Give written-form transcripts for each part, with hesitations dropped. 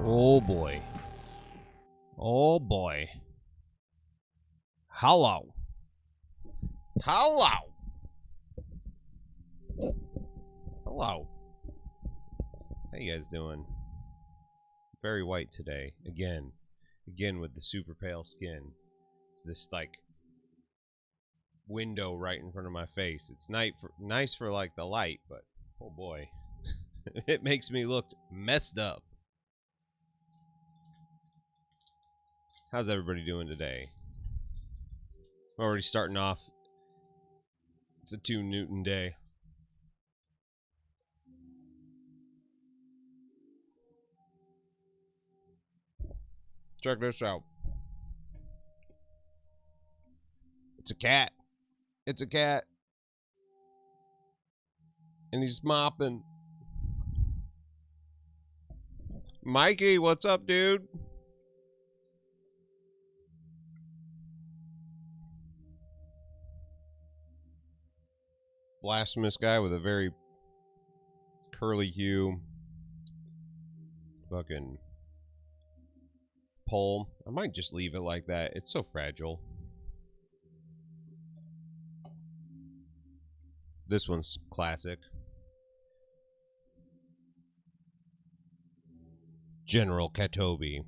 Oh boy. Oh boy. Hello. Hello. Hello. How you guys doing? Very white today. Again with the super pale skin. It's this like window right in front of my face. It's nice for like the light, but oh boy. It makes me look messed up. How's everybody doing today? We're already starting off. It's a 2 Newton day. Check this out. It's a cat. It's a cat. And he's mopping. Mikey, what's up, dude? Blasphemous guy with a very curly hue fucking pole. I might just leave it like that. It's so fragile. This one's classic. General Katobi.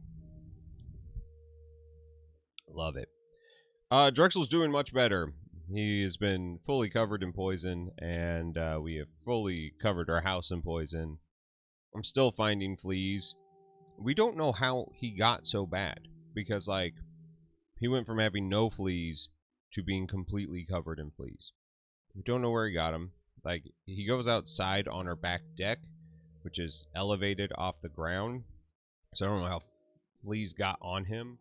Love it. Drexel's doing much better. He has been fully covered in poison, and we have fully covered our house in poison. I'm still finding fleas. We don't know how he got so bad, because, like, he went from having no fleas to being completely covered in fleas. We don't know where he got them. Like, he goes outside on our back deck, which is elevated off the ground. So I don't know how fleas got on him.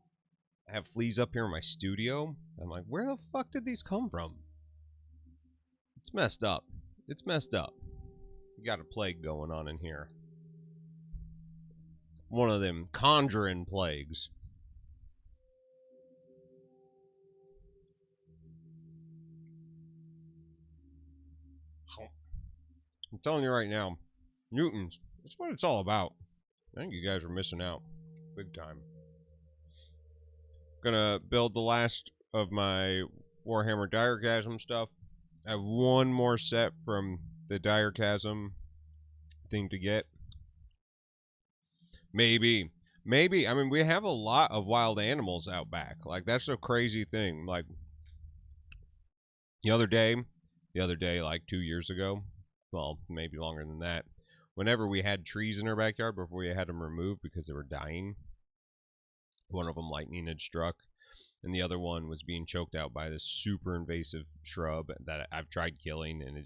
I have fleas up here in my studio. I'm like, where the fuck did these come from? It's messed up. It's messed up. We got a plague going on in here. One of them conjuring plagues. I'm telling you right now, Newtons, that's what it's all about. I think you guys are missing out. Big time. Gonna build the last of my Warhammer Diregasm stuff. I have one more set from the Diregasm thing to get. Maybe. I mean, we have a lot of wild animals out back. Like, that's a crazy thing. Like, the other day, like 2 years ago, well, maybe longer than that, whenever we had trees in our backyard before we had them removed because they were dying, one of them lightning had struck, and the other one was being choked out by this super invasive shrub that I've tried killing, and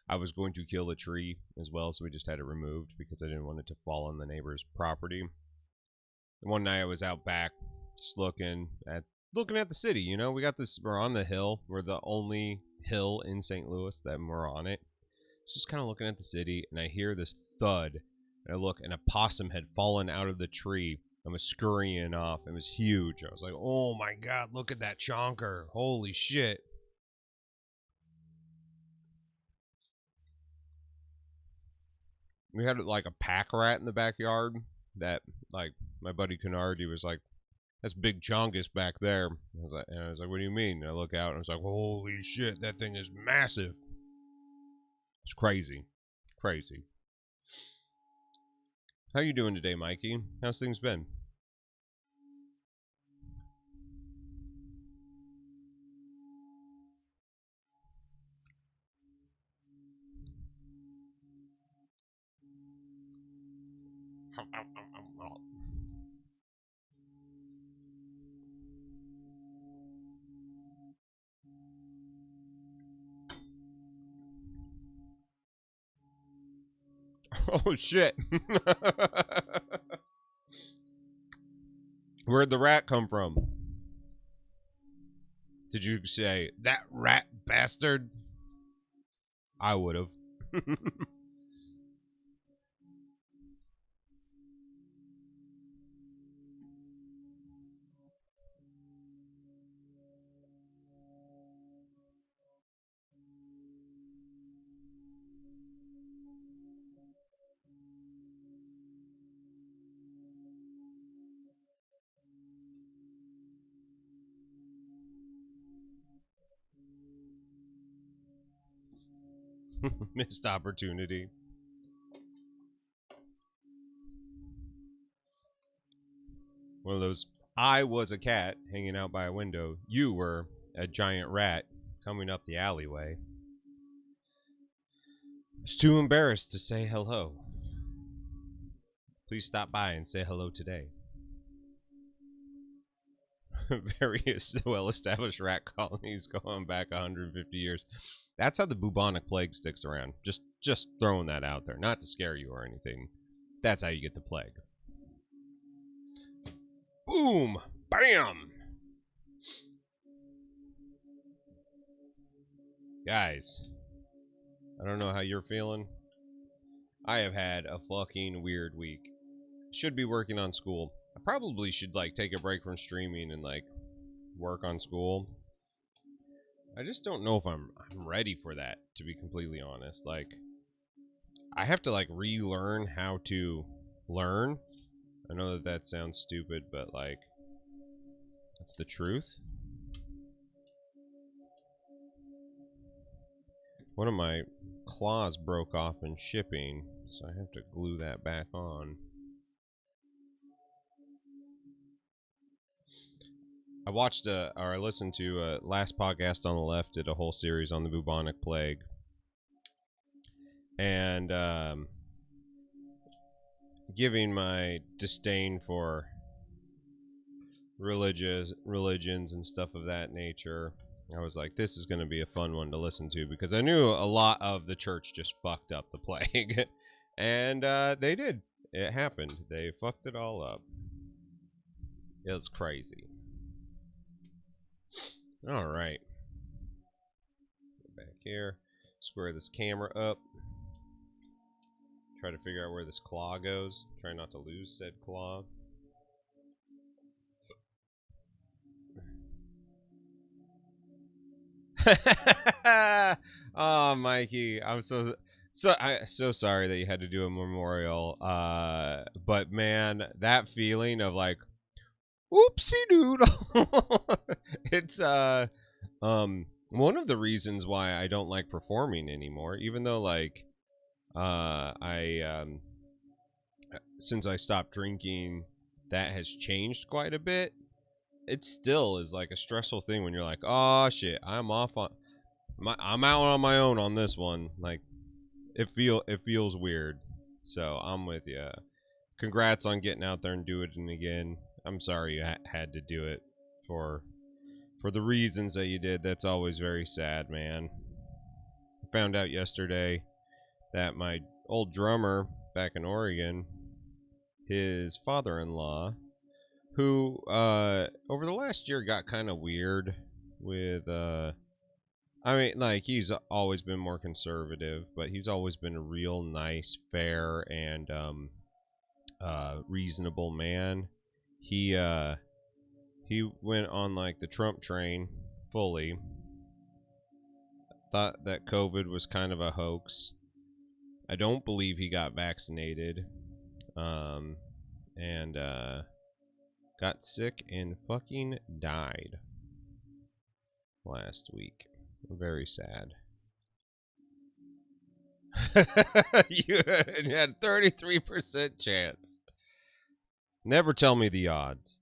I was going to kill the tree as well, so we just had it removed because I didn't want it to fall on the neighbor's property. And one night I was out back just looking at the city, you know. We're on the hill. We're the only hill in St. Louis that we're on it. Just kind of looking at the city, and I hear this thud, and I look, and a possum had fallen out of the tree and was scurrying off. It was huge. I was like, oh my god, look at that chonker. Holy shit. We had like a pack rat in the backyard that, like, my buddy Kennard, he was like, that's Big Chongus back there. And I was like, what do you mean? And I look out, and I was like, holy shit, that thing is massive. It's crazy. Crazy. How you doing today, Mikey? How's things been? Oh shit. Where'd the rat come from? Did you say, that rat bastard? I would have. Missed opportunity. One of those, I was a cat hanging out by a window. You were a giant rat coming up the alleyway. I was too embarrassed to say hello. Please stop by and say hello today. Various well-established rat colonies going back 150 years. That's how the bubonic plague sticks around. Just throwing that out there. Not to scare you or anything. That's how you get the plague. Boom! Bam! Guys, I don't know how you're feeling. I have had a fucking weird week. Should be working on school. I probably should like take a break from streaming and like work on school. I just don't know if I'm ready for that, to be completely honest. Like I have to like relearn how to learn. I know that sounds stupid, but like that's the truth. One of my claws broke off in shipping, so I have to glue that back on. I watched or I listened to last podcast on the left did a whole series on the bubonic plague, and giving my disdain for religions and stuff of that nature, I was like, this is going to be a fun one to listen to because I knew a lot of the church just fucked up the plague, and they did. It happened. They fucked it all up. It was crazy. All right. Get back here. Square this camera up. Try to figure out where this claw goes. Try not to lose said claw. Oh, Mikey, I'm so sorry that you had to do a memorial. But man, that feeling of like, oopsie doodle. It's one of the reasons why I don't like performing anymore, even though like I since I stopped drinking, that has changed quite a bit. It still is like a stressful thing when you're like, oh shit, I'm out on my own on this one. Like it feels weird. So I'm with you. Congrats on getting out there and doing it again. I'm sorry you had to do it for the reasons that you did. That's always very sad, man. I found out yesterday that my old drummer back in Oregon, his father-in-law, who over the last year got kind of weird with I mean, like, he's always been more conservative, but he's always been a real nice, fair, and reasonable man. He went on like the Trump train fully. Thought that COVID was kind of a hoax. I don't believe he got vaccinated. And got sick and fucking died last week. Very sad. You had 33% chance. Never tell me the odds.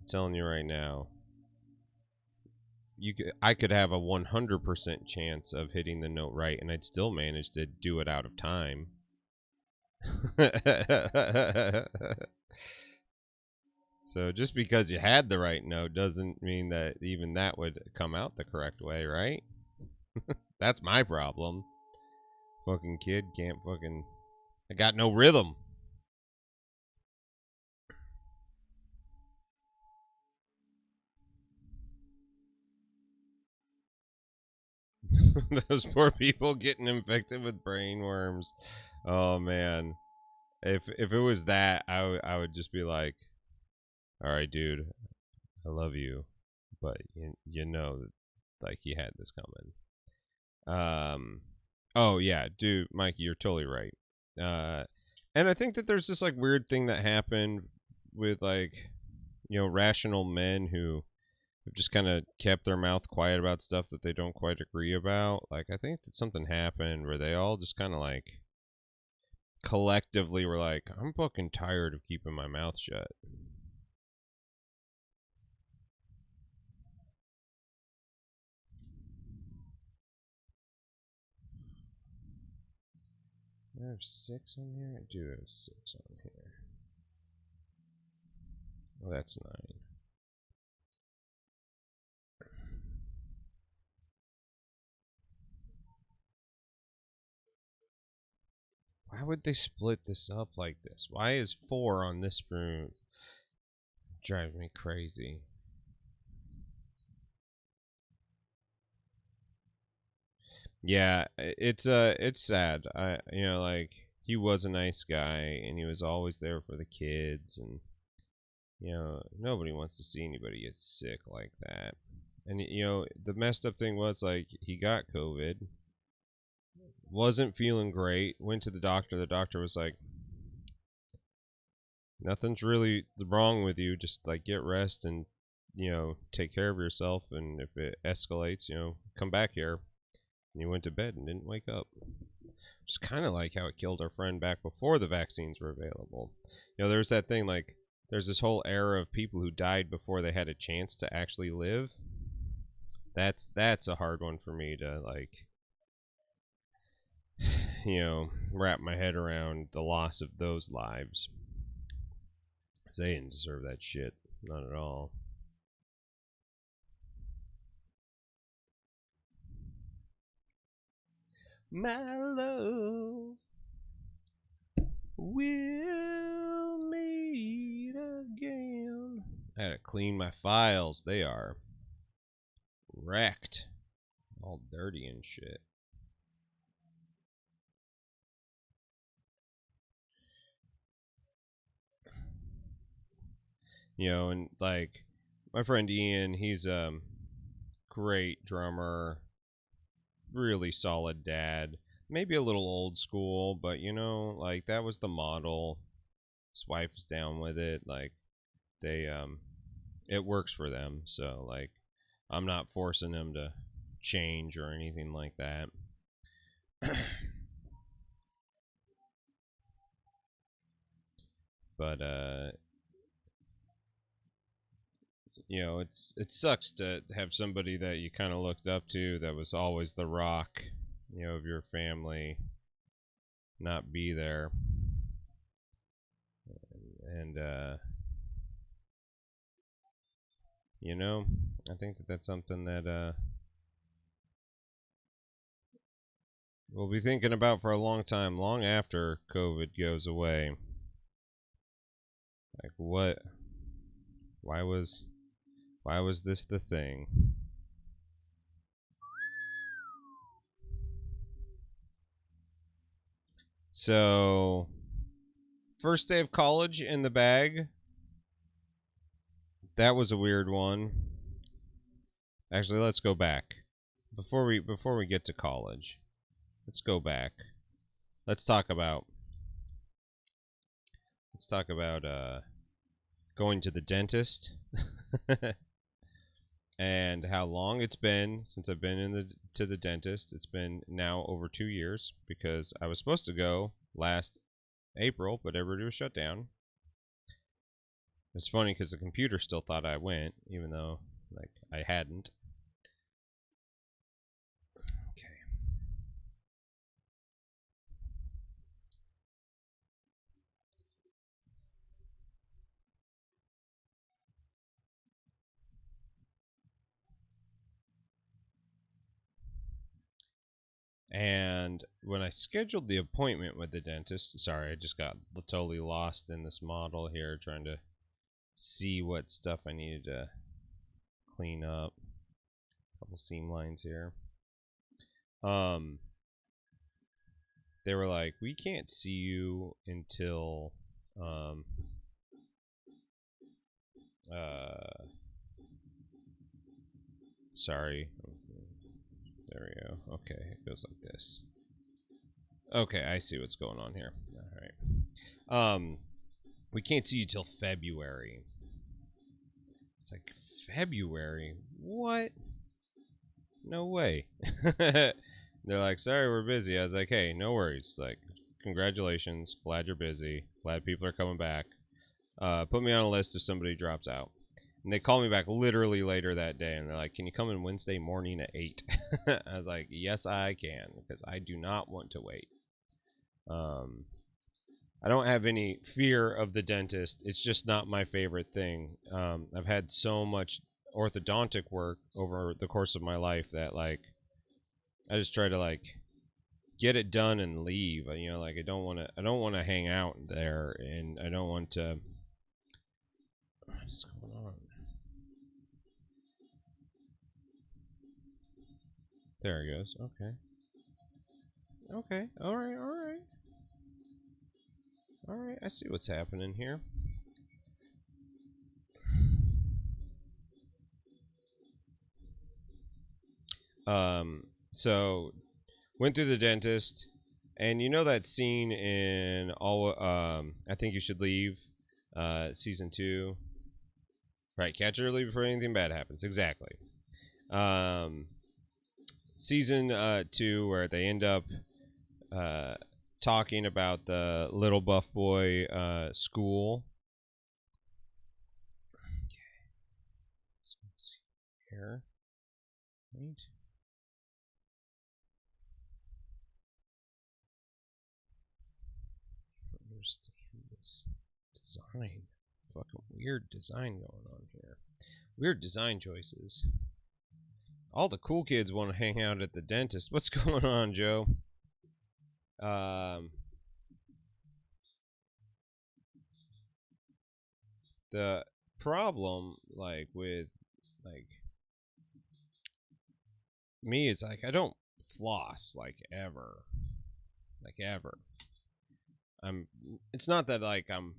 I'm telling you right now. I could have a 100% chance of hitting the note right, and I'd still manage to do it out of time. So just because you had the right note doesn't mean that even that would come out the correct way, right? That's my problem. Fucking kid can't fucking... I got no rhythm. Those poor people getting infected with brain worms. Oh man. If it was that, I would just be like, all right, dude, I love you, but you know that like you had this coming. Oh yeah, dude, Mikey, you're totally right. And I think that there's this like weird thing that happened with like, you know, rational men who have just kind of kept their mouth quiet about stuff that they don't quite agree about. Like, I think that something happened where they all just kind of like collectively were like, I'm fucking tired of keeping my mouth shut. I have 6 on here? I do have 6 on here. Oh, that's 9. Why would they split this up like this? Why is 4 on this room? Drives me crazy. Yeah, it's sad. Like he was a nice guy and he was always there for the kids, and nobody wants to see anybody get sick like that. And the messed up thing was, like, he got COVID, wasn't feeling great, went to the doctor. The doctor was like, nothing's really wrong with you, just like get rest and take care of yourself, and if it escalates, come back here. And he went to bed and didn't wake up. Just kind of like how it killed our friend back before the vaccines were available. There's that thing, like, there's this whole era of people who died before they had a chance to actually live. That's a hard one for me to, like, wrap my head around, the loss of those lives. They didn't deserve that shit. Not at all. My love, we'll meet again. I had to clean my files. They are wrecked. All dirty and shit. And like my friend Ian, he's a great drummer, really solid dad. Maybe a little old school, but like, that was the model. His wife is down with it. Like, they it works for them. So, like, I'm not forcing them to change or anything like that. But it sucks to have somebody that you kind of looked up to, that was always the rock, of your family, not be there. And I think that that's something that we'll be thinking about for a long time, long after COVID goes away. Like, what? Why was this the thing? So, first day of college in the bag. That was a weird one. Actually, let's go back. Before we get to college, let's go back. Let's talk about going to the dentist. And how long it's been since I've been to the dentist. It's been now over 2 years, because I was supposed to go last April, but everybody was shut down. It's funny because the computer still thought I went, even though, like, I hadn't. Okay. And when I scheduled the appointment with the dentist, sorry, I just got totally lost in this model here, trying to see what stuff I needed to clean up. A couple seam lines here. They were like, we can't see you until sorry. There we go. Okay, it goes like this. Okay, I see what's going on here. All right. We can't see you till February. It's like February. What? No way. They're like, sorry, we're busy. I was like, hey, no worries. Like, congratulations. Glad you're busy. Glad people are coming back. Put me on a list if somebody drops out. And they call me back literally later that day, and they're like, can you come in Wednesday morning at 8? I was like, yes, I can, because I do not want to wait. I don't have any fear of the dentist. It's just not my favorite thing. I've had so much orthodontic work over the course of my life that, like, I just try to, like, get it done and leave. You know, like, I don't want to hang out there, and I don't want to. What's going on? There he goes. Okay. Okay. All right. All right. All right. I see what's happening here. So went through the dentist, and you know that scene in all. I think you should leave. Season 2. Right. Catch her early before anything bad happens. Exactly. Season 2, where they end up talking about the little buff boy school. Here. Right. Understand this design. Fucking weird design going on here. Weird design choices. All the cool kids want to hang out at the dentist. What's going on, Joe? The problem, like, with, like, me is, like, I don't floss, like, ever. Like, ever. It's not that, like, I'm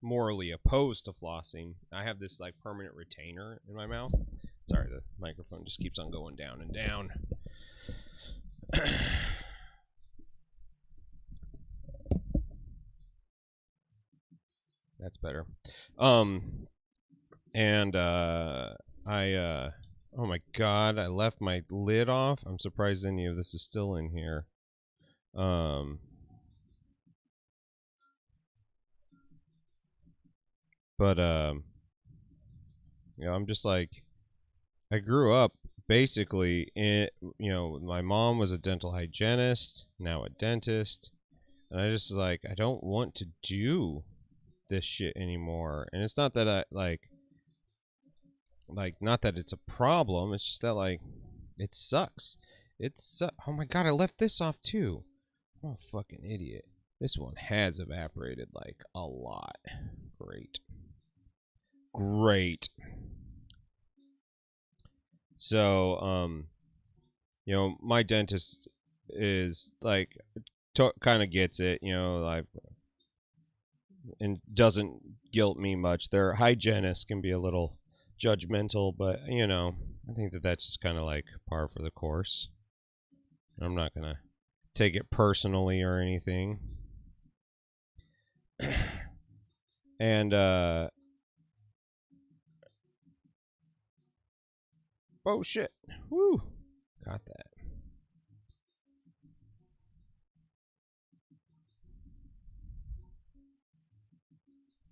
morally opposed to flossing. I have this, like, permanent retainer in my mouth. Sorry, the microphone just keeps on going down and down. That's better. And oh my god, I left my lid off. I'm surprised any of this is still in here. But you know, I'm just like, I grew up basically in, you know, my mom was a dental hygienist, now a dentist, and I just, like, I don't want to do this shit anymore. And it's not that I like not that it's a problem, it's just that, like, it sucks. Oh my god, I left this off too. I'm a fucking idiot. This one has evaporated, like, a lot. Great. Great. So, you know, my dentist is, like, kind of gets it, you know, like, and doesn't guilt me much. Their hygienists can be a little judgmental, but, you know, I think that that's just kind of like par for the course. I'm not gonna take it personally or anything. And oh shit, woo, got that.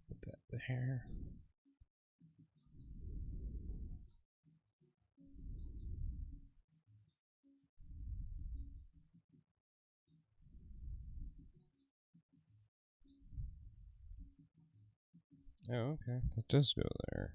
Put that there. Oh, okay, that does go there.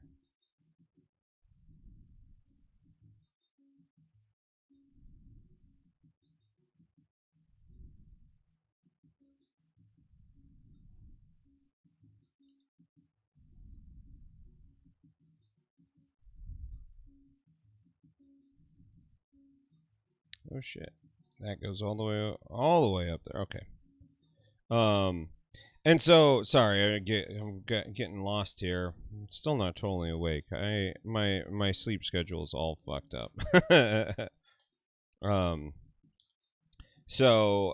Oh shit, that goes all the way up there. Okay. And so, sorry, I'm getting lost here. I'm still not totally awake. My sleep schedule is all fucked up. um. So,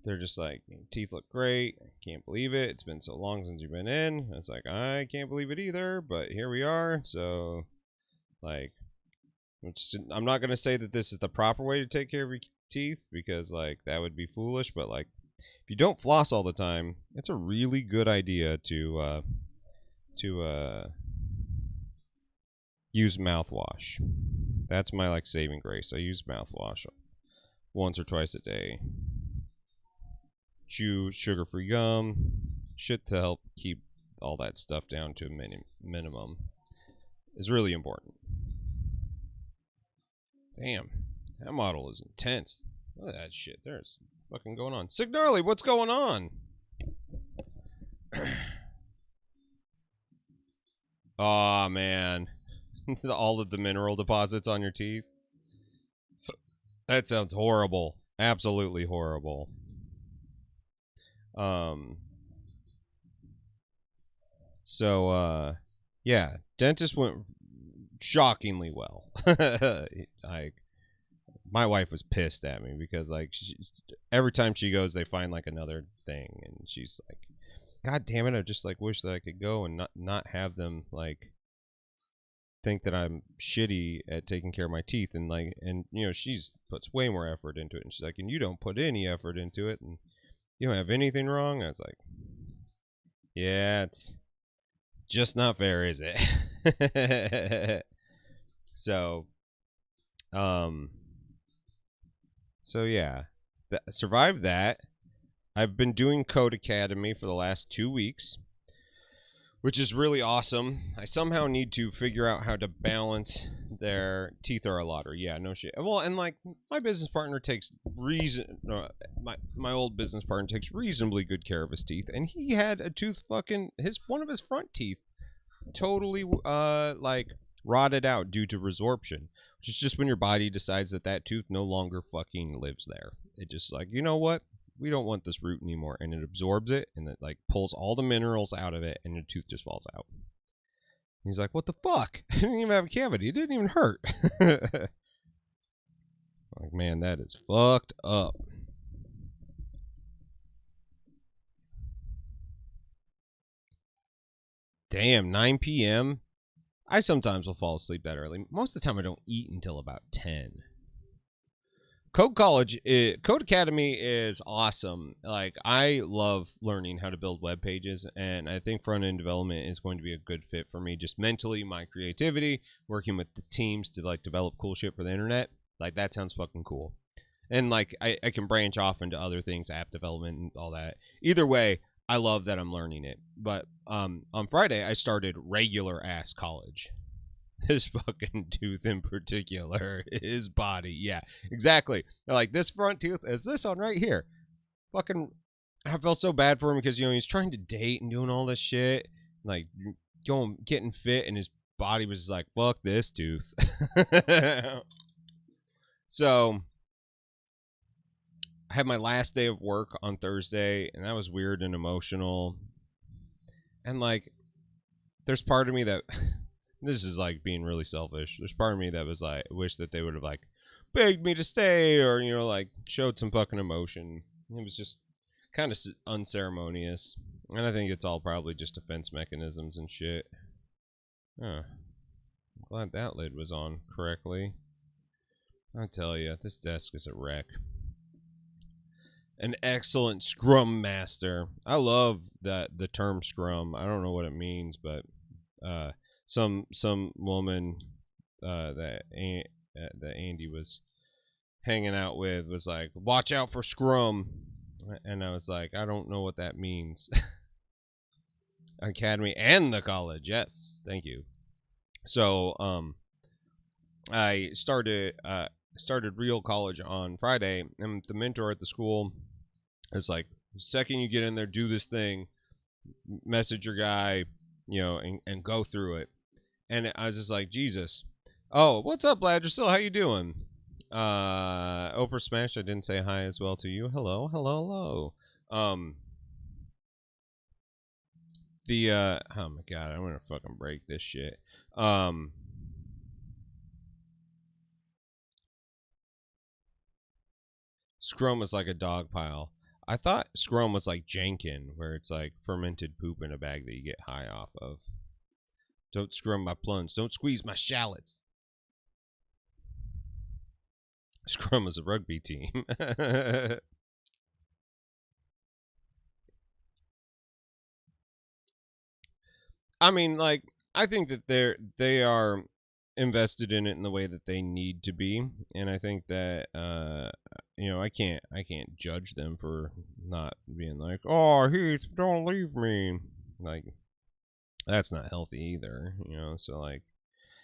they're just like, teeth look great. I can't believe it. It's been so long since you've been in. It's like, I can't believe it either, but here we are. So, like, I'm not going to say that this is the proper way to take care of your teeth because, like, that would be foolish. But, like, if you don't floss all the time, it's a really good idea to use mouthwash. That's my, like, saving grace. I use mouthwash once or twice a day. Chew sugar-free gum, shit to help keep all that stuff down to a minimum is really important. Damn, that model is intense. Look at that shit. There's fucking going on. Signarly, what's going on? Aw, oh, man. All of the mineral deposits on your teeth. That sounds horrible. Absolutely horrible. So, yeah, dentist went shockingly well. My wife was pissed at me because, like, every time she goes, they find, like, another thing, and she's like, God damn it, I just, like, wish that I could go and not have them, like, think that I'm shitty at taking care of my teeth, and, like, and, you know, she's puts way more effort into it, and she's like, and you don't put any effort into it, and you don't have anything wrong. I was like, yeah, it's just not fair, is it? So, so yeah, survived that. I've been doing Code Academy for the last 2 weeks, which is really awesome. I somehow need to figure out how to balance their teeth are a lottery. Yeah, no shit. Well, and like my business partner takes my old business partner takes reasonably good care of his teeth, and he had a tooth fucking one of his front teeth totally like rotted out due to resorption, which is just when your body decides that tooth no longer fucking lives there. It just like, you know what? We don't want this root anymore, and it absorbs it, and it like pulls all the minerals out of it, and your tooth just falls out. And he's like, what the fuck? I didn't even have a cavity. It didn't even hurt. Like, man, that is fucked up. Damn, 9 p.m.? I sometimes will fall asleep that early. Most of the time, I don't eat until about 10. Code Academy is awesome. Like, I love learning how to build web pages, and I think front-end development is going to be a good fit for me. Just mentally, my creativity, working with the teams to, like, develop cool shit for the internet. Like, that sounds fucking cool. And, like, I can branch off into other things, app development and all that. Either way, I love that I'm learning it. But on Friday, I started regular-ass college. His fucking tooth in particular, his body. Yeah, exactly. Like, this front tooth is this one right here. Fucking, I felt so bad for him because, you know, he's trying to date and doing all this shit, like getting fit, and his body was just like, fuck this tooth. So I had my last day of work on Thursday, and that was weird and emotional. And, like, there's part of me that this is like being really selfish. There's part of me that was like, wish that they would have like begged me to stay, or, you know, like showed some fucking emotion. It was just kind of unceremonious, and I think it's all probably just defense mechanisms and shit. Huh. I'm glad that lid was on correctly. I tell you, this desk is a wreck. An excellent scrum master. I love that the term scrum. I don't know what it means, but some woman that Andy was hanging out with was like, watch out for scrum, and I was like, I don't know what that means. Academy and the college, yes, thank you. So I started real college on Friday, and the mentor at the school is like, second you get in there, do this thing, message your guy, you know, and go through it. And I was just like, Jesus. Oh, what's up, Bladrisil? How you doing? Oprah Smash, I didn't say hi as well to you. Hello. Oh my god, I'm gonna fucking break this shit. Scrum is like a dog pile. I thought Scrum was like Jenkin, where it's like fermented poop in a bag that you get high off of. Don't scrum my plums. Don't squeeze my shallots. Scrum is a rugby team. I mean, like, I think that they are invested in it in the way that they need to be, and I think that I can't judge them for not being like, oh, Heath, don't leave me. Like, that's not healthy either, So like,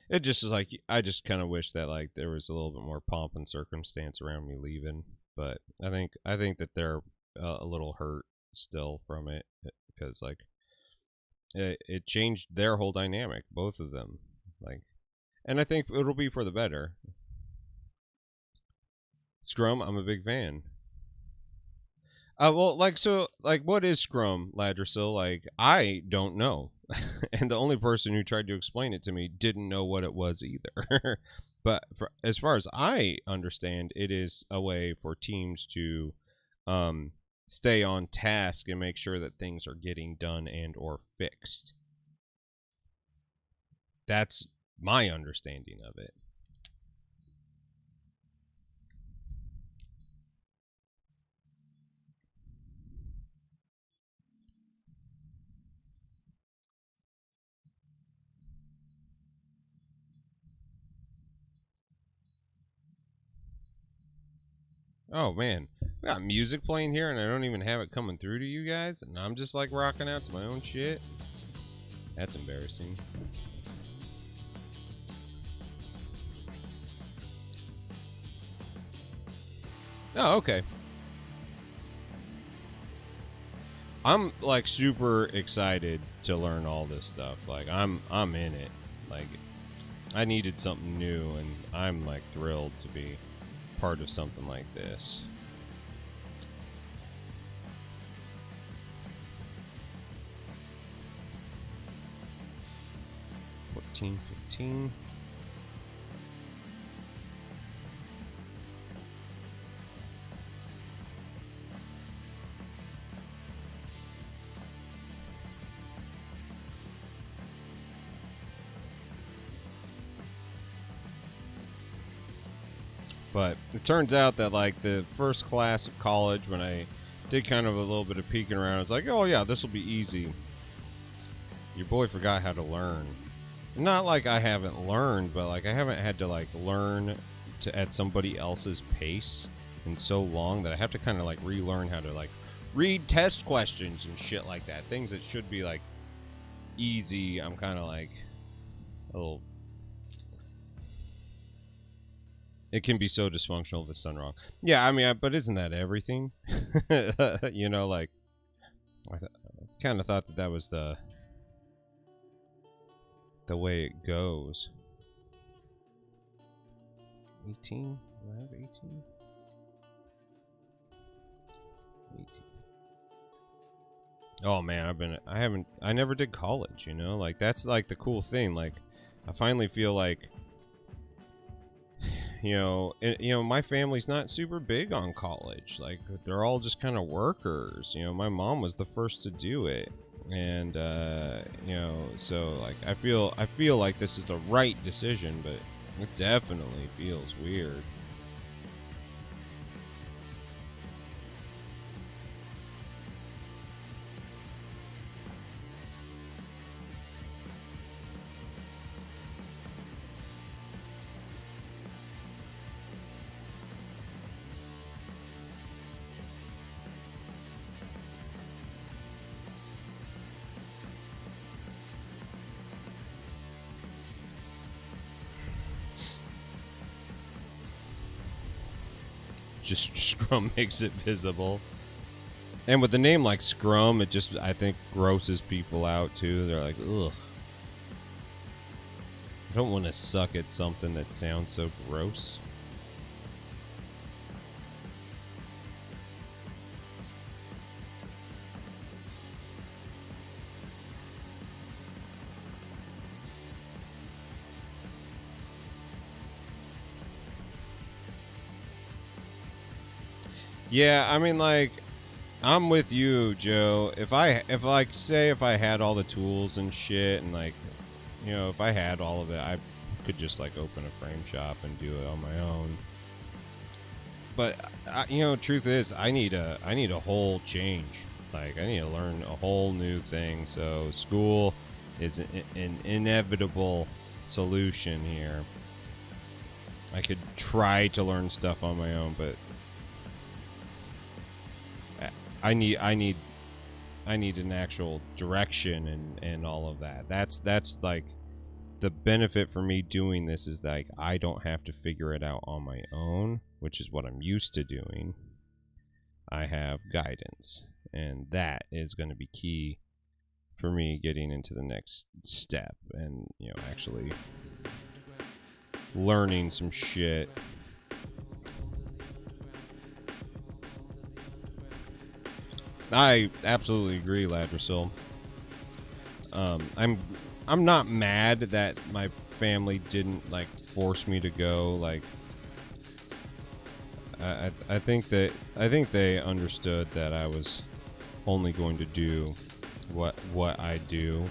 it just is like, I just kind of wish that like there was a little bit more pomp and circumstance around me leaving, but I think that they're a little hurt still from it because like it changed their whole dynamic, both of them, like, and I think it'll be for the better. Scrum, I'm a big fan. Well, like, so, like, what is Scrum, Ladrasil? Like, I don't know. And the only person who tried to explain it to me didn't know what it was either. But as far as I understand, it is a way for teams to stay on task and make sure that things are getting done and or fixed. That's my understanding of it. Oh man, we got music playing here and I don't even have it coming through to you guys, and I'm just like rocking out to my own shit. That's embarrassing. Oh, okay. I'm like super excited to learn all this stuff. Like I'm in it. Like I needed something new and I'm like thrilled to be part of something like this. $14.15. But it turns out that like the first class of college, when I did kind of a little bit of peeking around, I was like, oh yeah, this will be easy. Your boy forgot how to learn. Not like I haven't learned, but like I haven't had to like learn to at somebody else's pace in so long that I have to kind of like relearn how to like read test questions and shit like that. Things that should be like easy. I'm kind of like a little. It can be so dysfunctional if it's done wrong. Yeah, I mean, but isn't that everything? Like I kind of thought that was the way it goes. 18? Do I have 18? 18. Oh man, I never did college, Like that's like the cool thing. Like I finally feel like my family's not super big on college. Like they're all just kind of workers. My mom was the first to do it. And so like I feel like this is the right decision, but it definitely feels weird. Just Scrum makes it visible. And with the name like Scrum, it just, I think, grosses people out too. They're like, ugh. I don't want to suck at something that sounds so gross. Yeah, I mean, like, I'm with you, Joe. If I had all the tools and shit, and like, you know, if I had all of it, I could just like open a frame shop and do it on my own. But you know, truth is, I need a whole change. Like, I need to learn a whole new thing. So school is an inevitable solution here. I could try to learn stuff on my own, but I need an actual direction and all of that. That's like the benefit for me doing this is like I don't have to figure it out on my own, which is what I'm used to doing. I have guidance, and that is going to be key for me getting into the next step and, you know, actually learning some shit. I absolutely agree, Ladrasil. I'm not mad that my family didn't like force me to go. Like, I think they understood that I was only going to do what I do.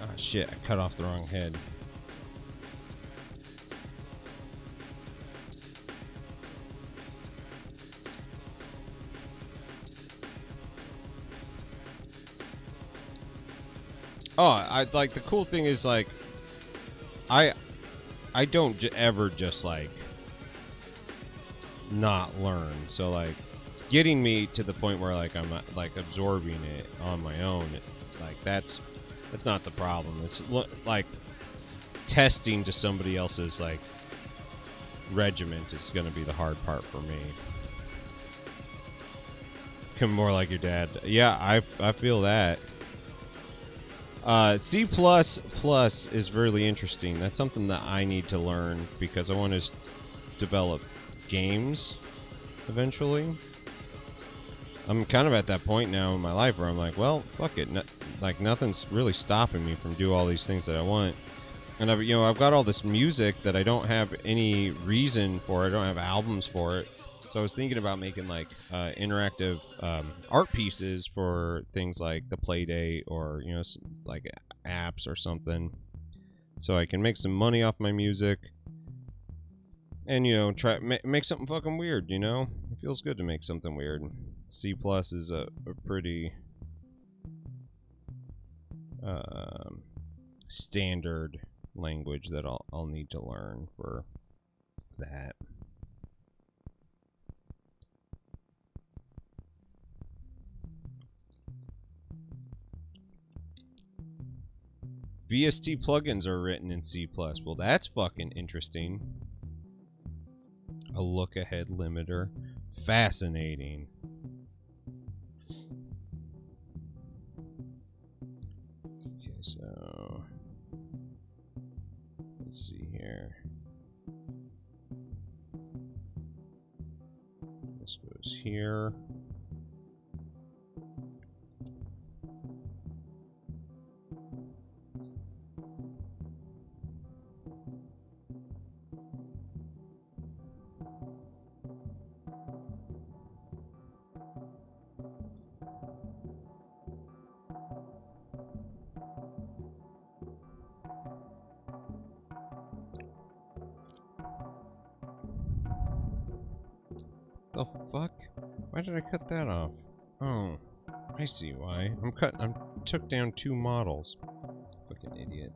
Ah, shit! I cut off the wrong head. Oh, I like the cool thing is like I don't ever just like not learn. So like getting me to the point where like I'm like absorbing it on my own, like that's not the problem. It's like testing to somebody else's like regiment is going to be the hard part for me. Become more like your dad. Yeah, I feel that. C++ is really interesting. That's something that I need to learn because I want to develop games eventually. I'm kind of at that point now in my life where I'm like, well, fuck it. Like nothing's really stopping me from do all these things that I want. And I've got all this music that I don't have any reason for. I don't have albums for it. So I was thinking about making like interactive art pieces for things like the Playdate or like apps or something, so I can make some money off my music and try make something fucking weird. It feels good to make something weird. C+ is a pretty standard language that I'll need to learn for that. VST plugins are written in C++. Well, that's fucking interesting. A look ahead limiter. Fascinating. Okay, so let's see here. This goes here. The fuck? Why did I cut that off? Oh, I see why. I took down 2 models. Fucking idiot.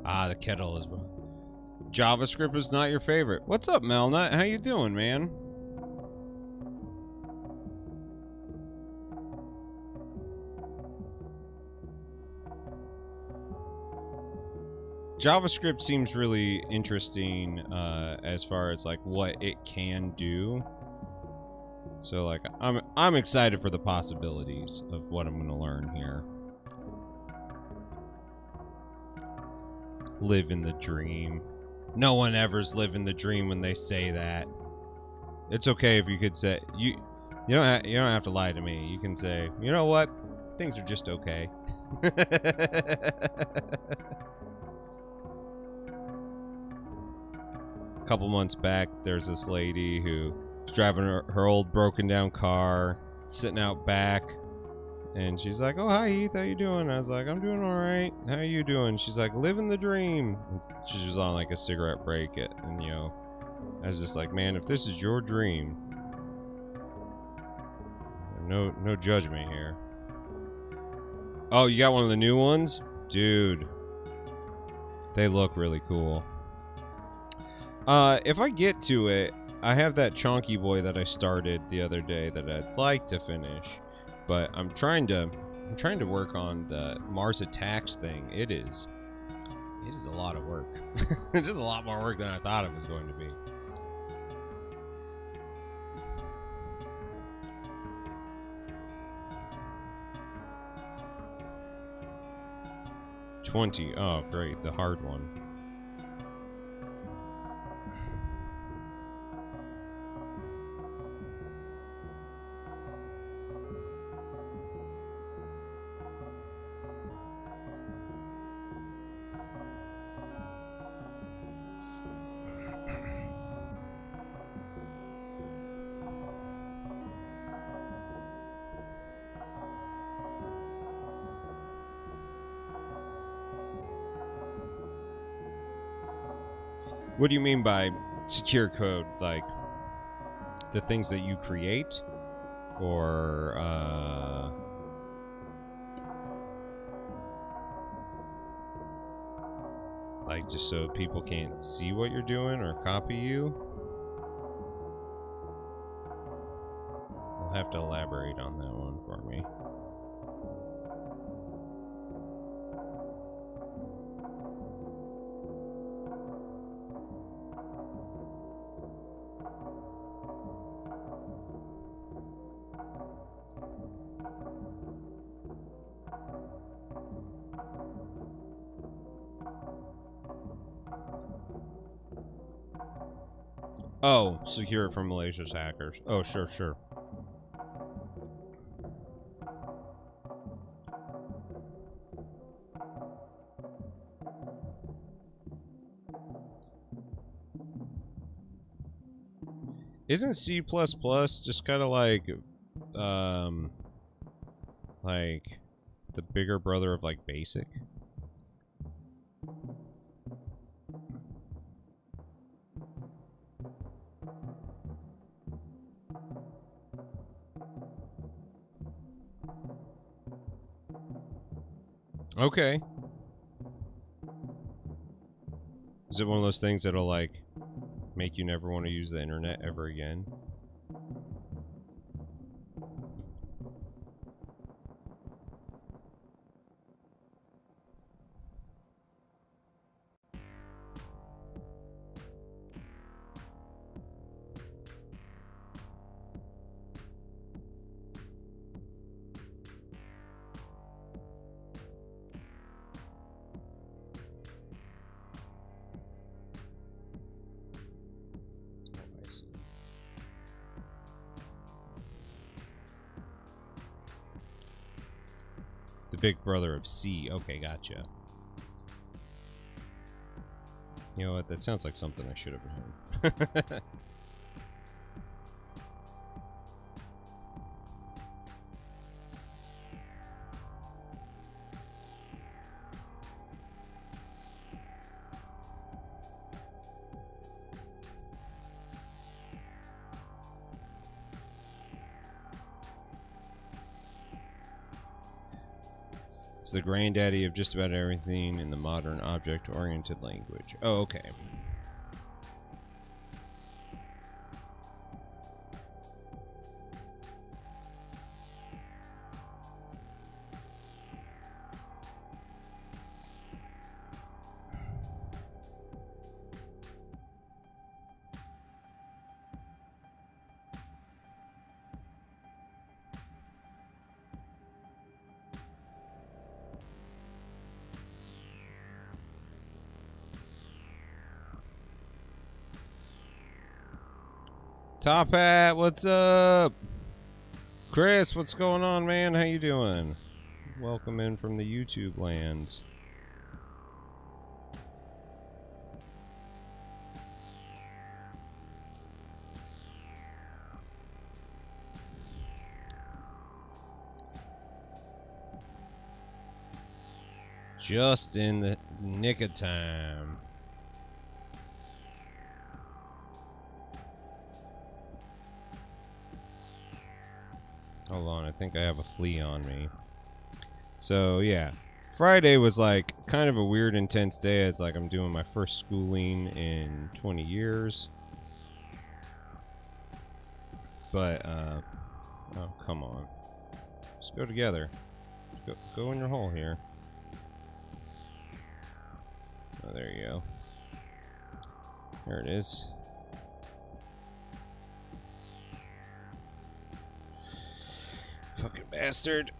Ah, the kettle is... JavaScript is not your favorite. What's up, Melnut? How you doing, man? JavaScript seems really interesting as far as like what it can do. So like I'm excited for the possibilities of what I'm going to learn here. Live in the dream. No one ever's living the dream when they say that. It's okay if you could say you don't have to lie to me. You can say, "You know what? Things are just okay." A couple months back, there's this lady who was driving her old broken down car, sitting out back, and she's like, "Oh, hi Heath, how you doing?" I was like, "I'm doing all right. How you doing?" She's like, "Living the dream." She was on like a cigarette break, and you know, I was just like, "Man, if this is your dream, no judgment here." Oh, you got one of the new ones, dude. They look really cool. If I get to it, I have that Chonky Boy that I started the other day that I'd like to finish, but I'm trying to work on the Mars Attacks thing. It is a lot of work. It is a lot more work than I thought it was going to be. $20. Oh, great, the hard one. What do you mean by secure code? Like the things that you create, or like just so people can't see what you're doing or copy you? I'll have to elaborate on that one for me. Oh, secure it from malicious hackers. Oh, sure, sure. Isn't C++ just kind of like the bigger brother of like BASIC? Okay. Is it one of those things that'll like make you never want to use the internet ever again? The big brother of C. Okay, gotcha. You know what? That sounds like something I should have known. It's the granddaddy of just about everything in the modern object-oriented language. Oh, okay. Top Hat, what's up? Chris, what's going on, man? How you doing? Welcome in from the YouTube lands. Just in the nick of time. Hold on, I think I have a flea on me. So, yeah. Friday was like kind of a weird, intense day. It's like I'm doing my first schooling in 20 years. But, oh, come on. Just go together. Go in your hole here. Oh, there you go. There it is. Fucking bastard.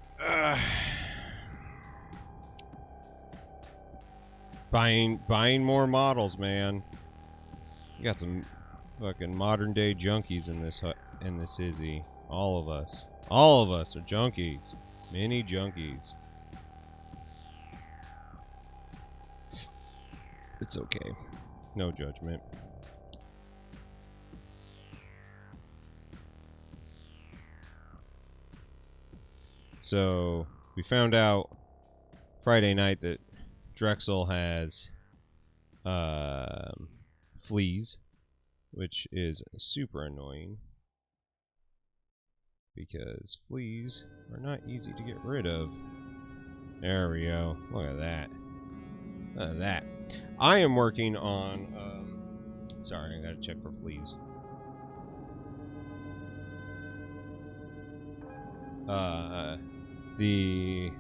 Buying more models, man. You got some fucking modern day junkies in this Izzy. All of us are junkies. Mini junkies. It's okay. No judgment. So we found out Friday night that Drexel has fleas, which is super annoying because fleas are not easy to get rid of. There we go. Look at that. Look at that. I am working on sorry, I gotta check for fleas. The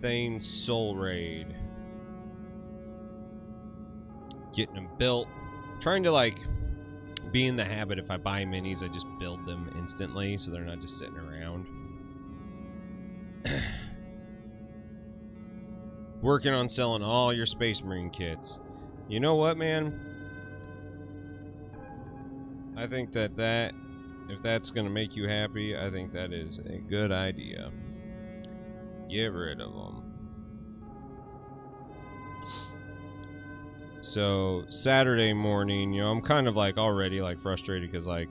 Thane Soul Raid. Getting them built. Trying to like be in the habit, if I buy minis, I just build them instantly so they're not just sitting around. Working on selling all your Space Marine kits. You know what, man? I think that if that's gonna make you happy, I think that is a good idea. Get rid of them. So Saturday morning, you know, I'm kind of like already like frustrated because like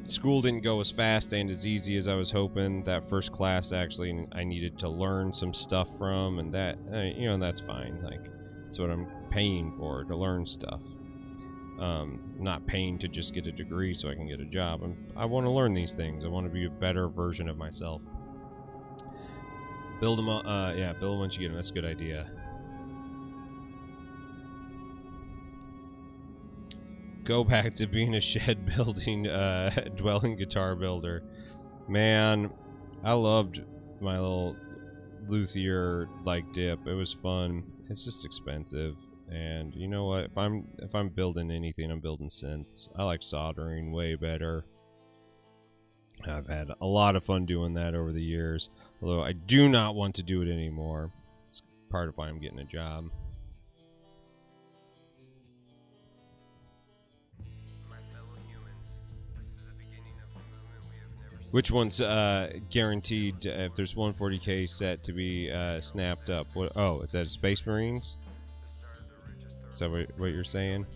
school didn't go as fast and as easy as I was hoping. That first class actually I needed to learn some stuff from, and that you know, that's fine. Like that's what I'm paying for, to learn stuff. Not paying to just get a degree so I can get a job. I want to learn these things. I want to be a better version of myself. Build them up. Yeah, build once you get them. That's a good idea. Go back to being a shed building, dwelling guitar builder. Man, I loved my little luthier like dip. It was fun. It's just expensive. And you know what? If I'm building anything, I'm building synths. I like soldering way better. I've had a lot of fun doing that over the years. Although I do not want to do it anymore. It's part of why I'm getting a job. Which one's guaranteed? If there's 140k set to be snapped up. What? Oh, is that Space Marines? Is that what you're saying?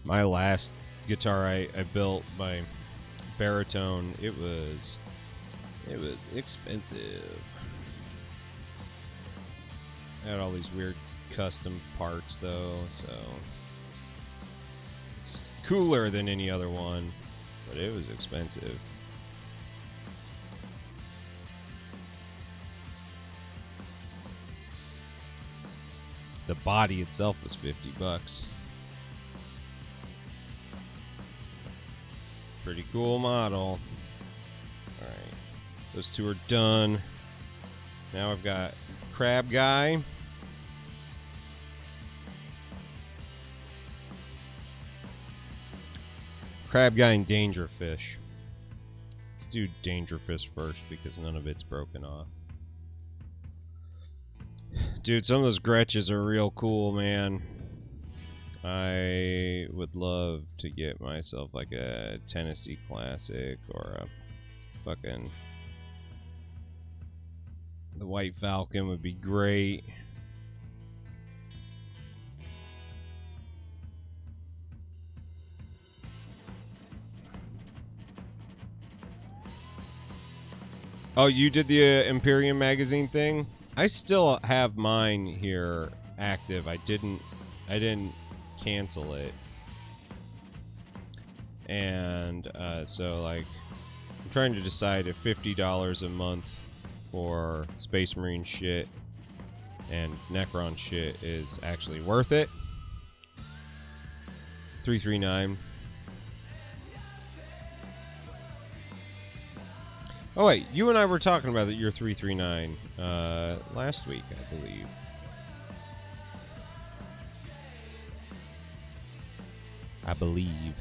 My last guitar I built by baritone, it was expensive. had all these weird custom parts though, so it's cooler than any other one, but it was expensive. The body itself was $50. Pretty cool model. Alright. Those two are done. Now I've got Crab Guy. Crab Guy and Dangerfish. Let's do Dangerfish first because none of it's broken off. Dude, some of those Gretches are real cool, man. I would love to get myself like a Tennessee Classic or a fucking... The White Falcon would be great. Oh, you did the Imperium magazine thing? I still have mine here active. I didn't cancel it. And so like I'm trying to decide if $50 a month for Space Marine shit and Necron shit is actually worth it. 339. Oh wait, you and I were talking about your 339 last week, I believe. I believe.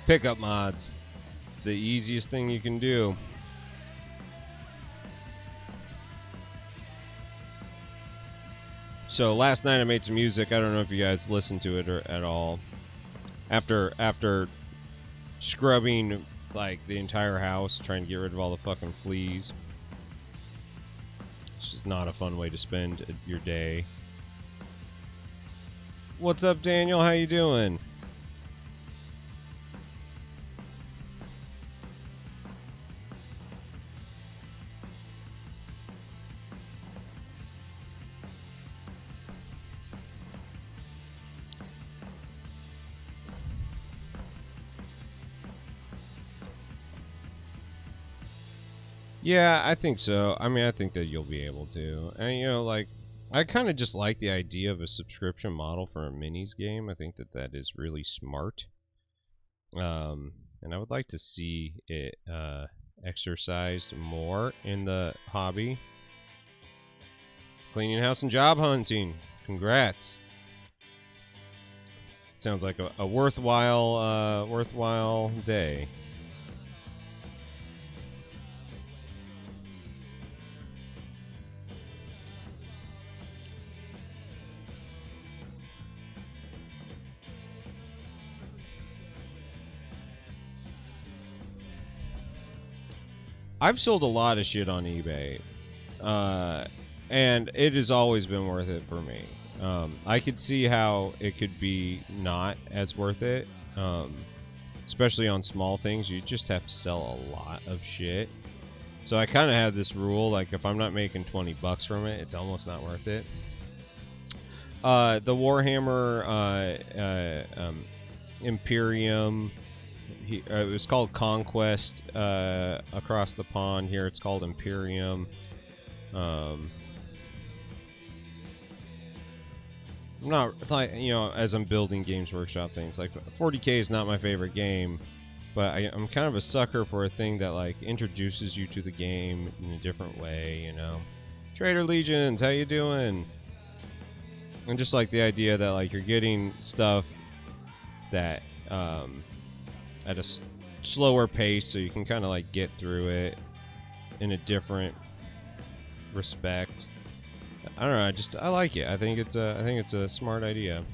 Pickup mods. It's the easiest thing you can do. So last night I made some music. I don't know if you guys listened to it at all. After scrubbing like the entire house, trying to get rid of all the fucking fleas. It's just not a fun way to spend your day. What's up, Daniel? How you doing? Yeah, I think so. I mean, I think that you'll be able to. And, you know, like, I kind of just like the idea of a subscription model for a minis game. I think that that is really smart. And I would like to see it exercised more in the hobby. Cleaning house and job hunting. Congrats. Sounds like a worthwhile day. I've sold a lot of shit on eBay, and it has always been worth it for me. I could see how it could be not as worth it, especially on small things. You just have to sell a lot of shit. So I kind of have this rule, like if I'm not making $20 from it, it's almost not worth it. The Warhammer Imperium... it was called Conquest across the pond. Here it's called Imperium. I'm not like, you know, as I'm building Games Workshop things, like 40K is not my favorite game, but I'm kind of a sucker for a thing that like introduces you to the game in a different way, you know. Trader Legions, how you doing? And just like the idea that like you're getting stuff that at a slower pace, so you can kind of like get through it in a different respect. I don't know. I like it. I think it's a smart idea.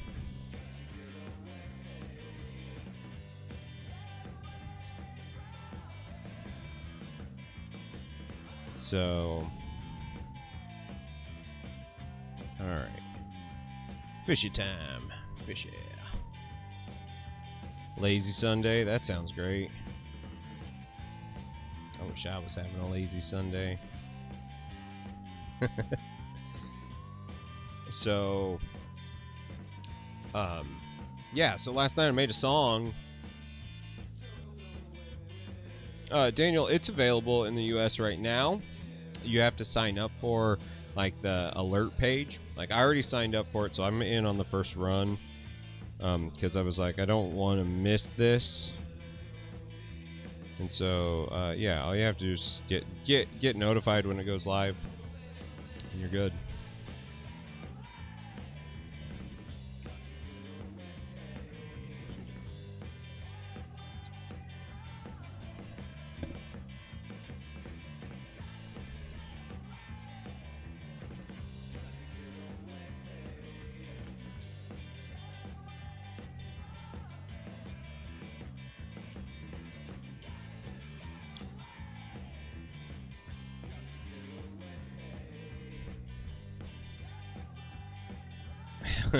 So Fishy time. Fishy. Lazy Sunday. That sounds great. I wish I was having a lazy Sunday. So, yeah, so last night I made a song. Daniel, it's available in the US right now. You have to sign up for like the alert page. Like I already signed up for it, so I'm in on the first run. Because I was like, I don't want to miss this. And so, yeah, all you have to do is get notified when it goes live, and you're good.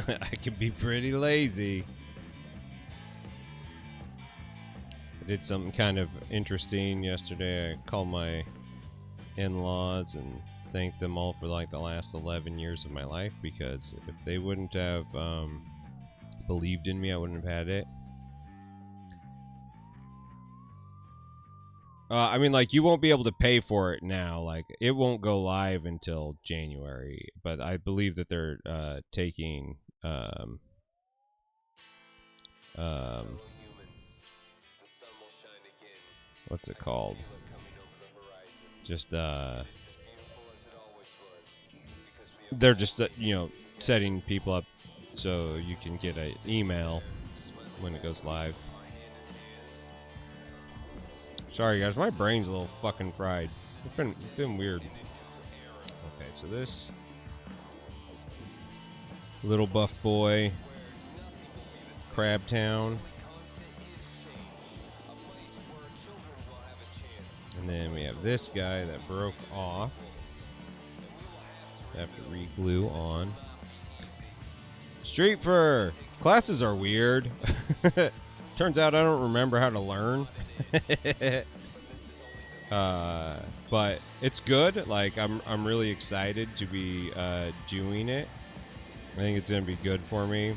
I can be pretty lazy. I did something kind of interesting yesterday. I called my in-laws and thanked them all for like the last 11 years of my life, because if they wouldn't have believed in me, I wouldn't have had it. I mean, like, you won't be able to pay for it now. Like, it won't go live until January. But I believe that they're taking what's it called? Just they're just setting people up so you can get an email when it goes live. Sorry guys, my brain's a little fucking fried. It's been weird. Okay, so this little buff boy, Crabtown, and then we have this guy that broke off. I have to re-glue on. Street Fur! Classes are weird. Turns out I don't remember how to learn. But it's good. Like, I'm really excited to be doing it. I think it's gonna be good for me.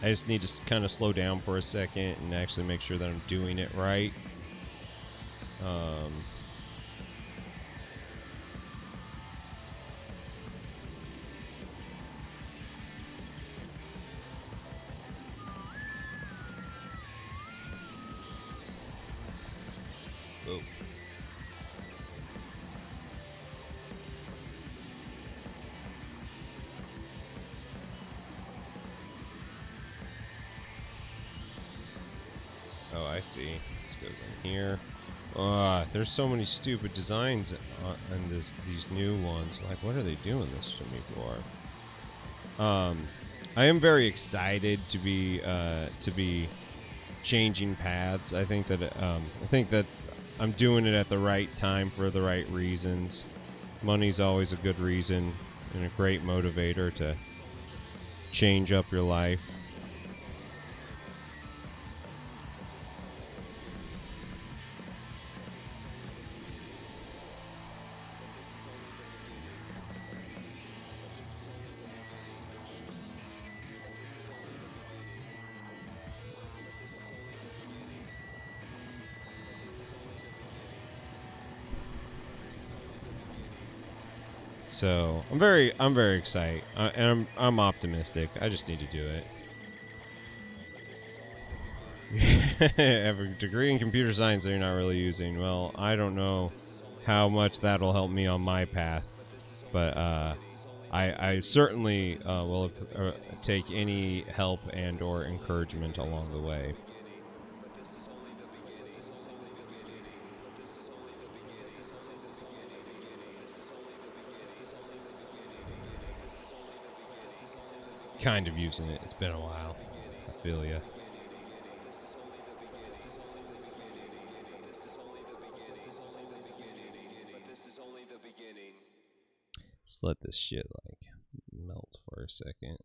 I just need to kind of slow down for a second and actually make sure that I'm doing it right. Oh, I see. This goes in here. There's so many stupid designs on these new ones. Like, what are they doing this to me for? I am very excited to be changing paths. I think that I'm doing it at the right time for the right reasons. Money's always a good reason and a great motivator to change up your life. So I'm very excited, and I'm optimistic. I just need to do it. I have a degree in computer science that you're not really using. Well, I don't know how much that'll help me on my path, but I certainly will take any help and or encouragement along the way. Kind of using it. It's been a while. I feel ya. Just let this shit like melt for a second.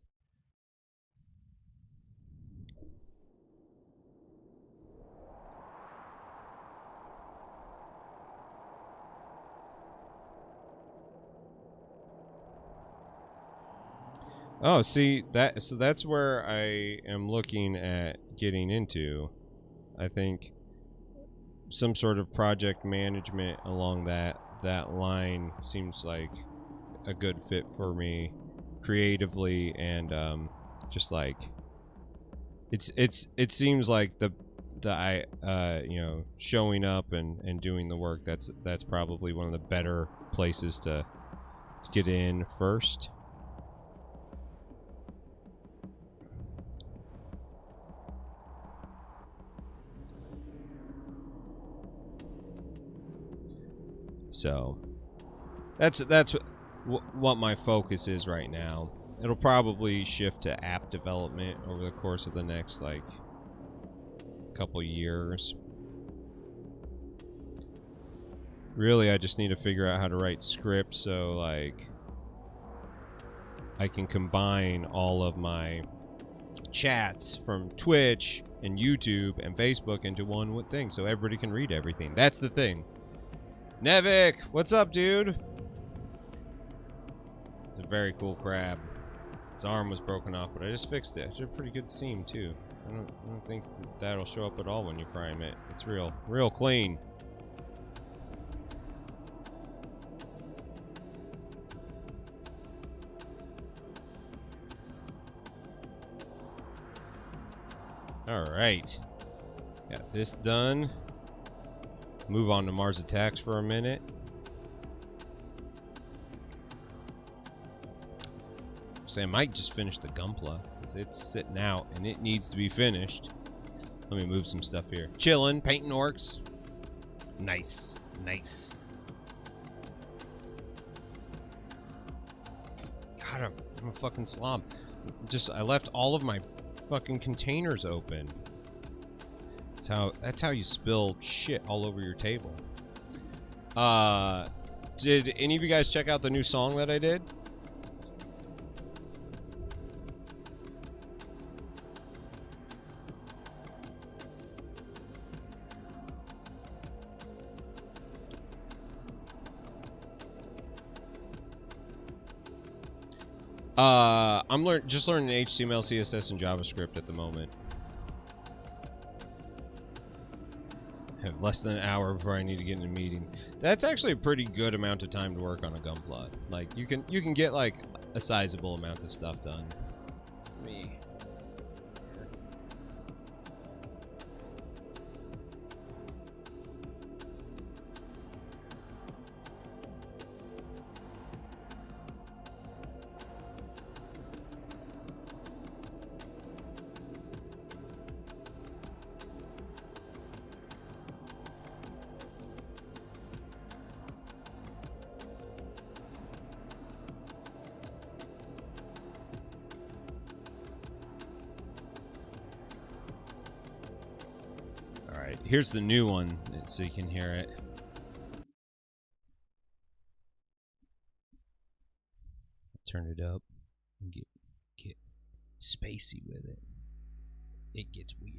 Oh, see that. So that's where I am looking at getting into. I think some sort of project management along that line seems like a good fit for me, creatively, and just like it seems like the I you know, showing up and doing the work, that's probably one of the better places to get in first. So that's what my focus is right now. It'll probably shift to app development over the course of the next like couple years. Really, I just need to figure out how to write scripts so like I can combine all of my chats from Twitch and YouTube and Facebook into one thing so everybody can read everything. That's the thing. Nevik, what's up, dude? It's a very cool crab. Its arm was broken off, but I just fixed it. It's a pretty good seam too. I don't think that'll show up at all when you prime it. It's real clean. Alright. Got this done. Move on to Mars Attacks for a minute. So I might just finish the Gunpla, because it's sitting out and it needs to be finished. Let me move some stuff here. Chilling, painting orcs. Nice. Nice. God, I'm a fucking slob. I left all of my fucking containers open. That's how you spill shit all over your table. Did any of you guys check out the new song that I did? I'm just learning HTML, CSS, and JavaScript at the moment. I have less than an hour before I need to get in a meeting. That's actually a pretty good amount of time to work on a Gunpla. Like you can get like a sizable amount of stuff done. Me. Here's the new one, so you can hear it. Turn it up and get spacey with it. It gets weird.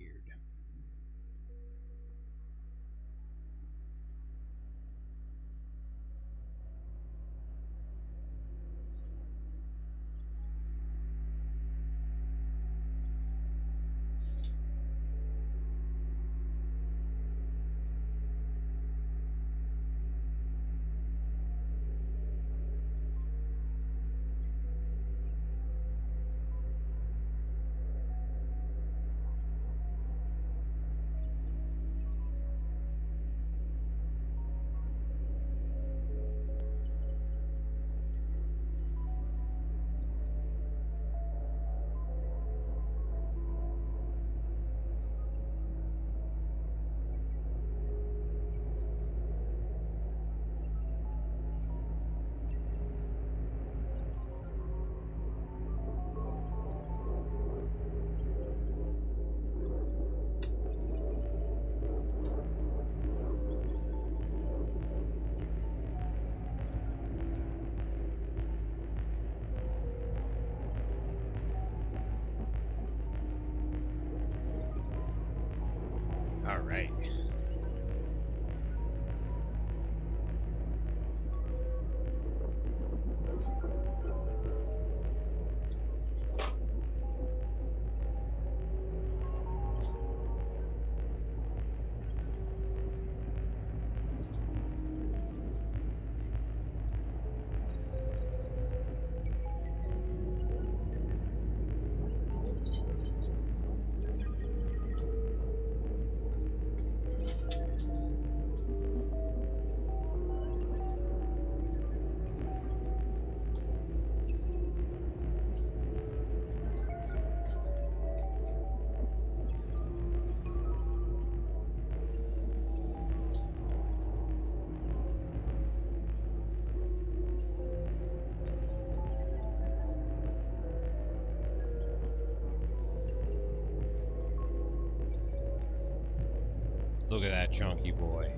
Look at that chunky boy.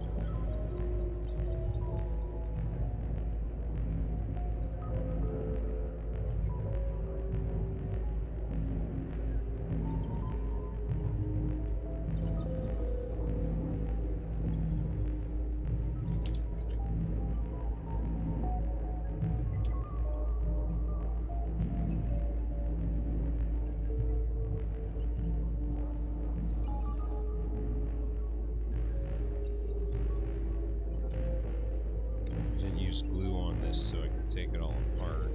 Use glue on this so I can take it all apart.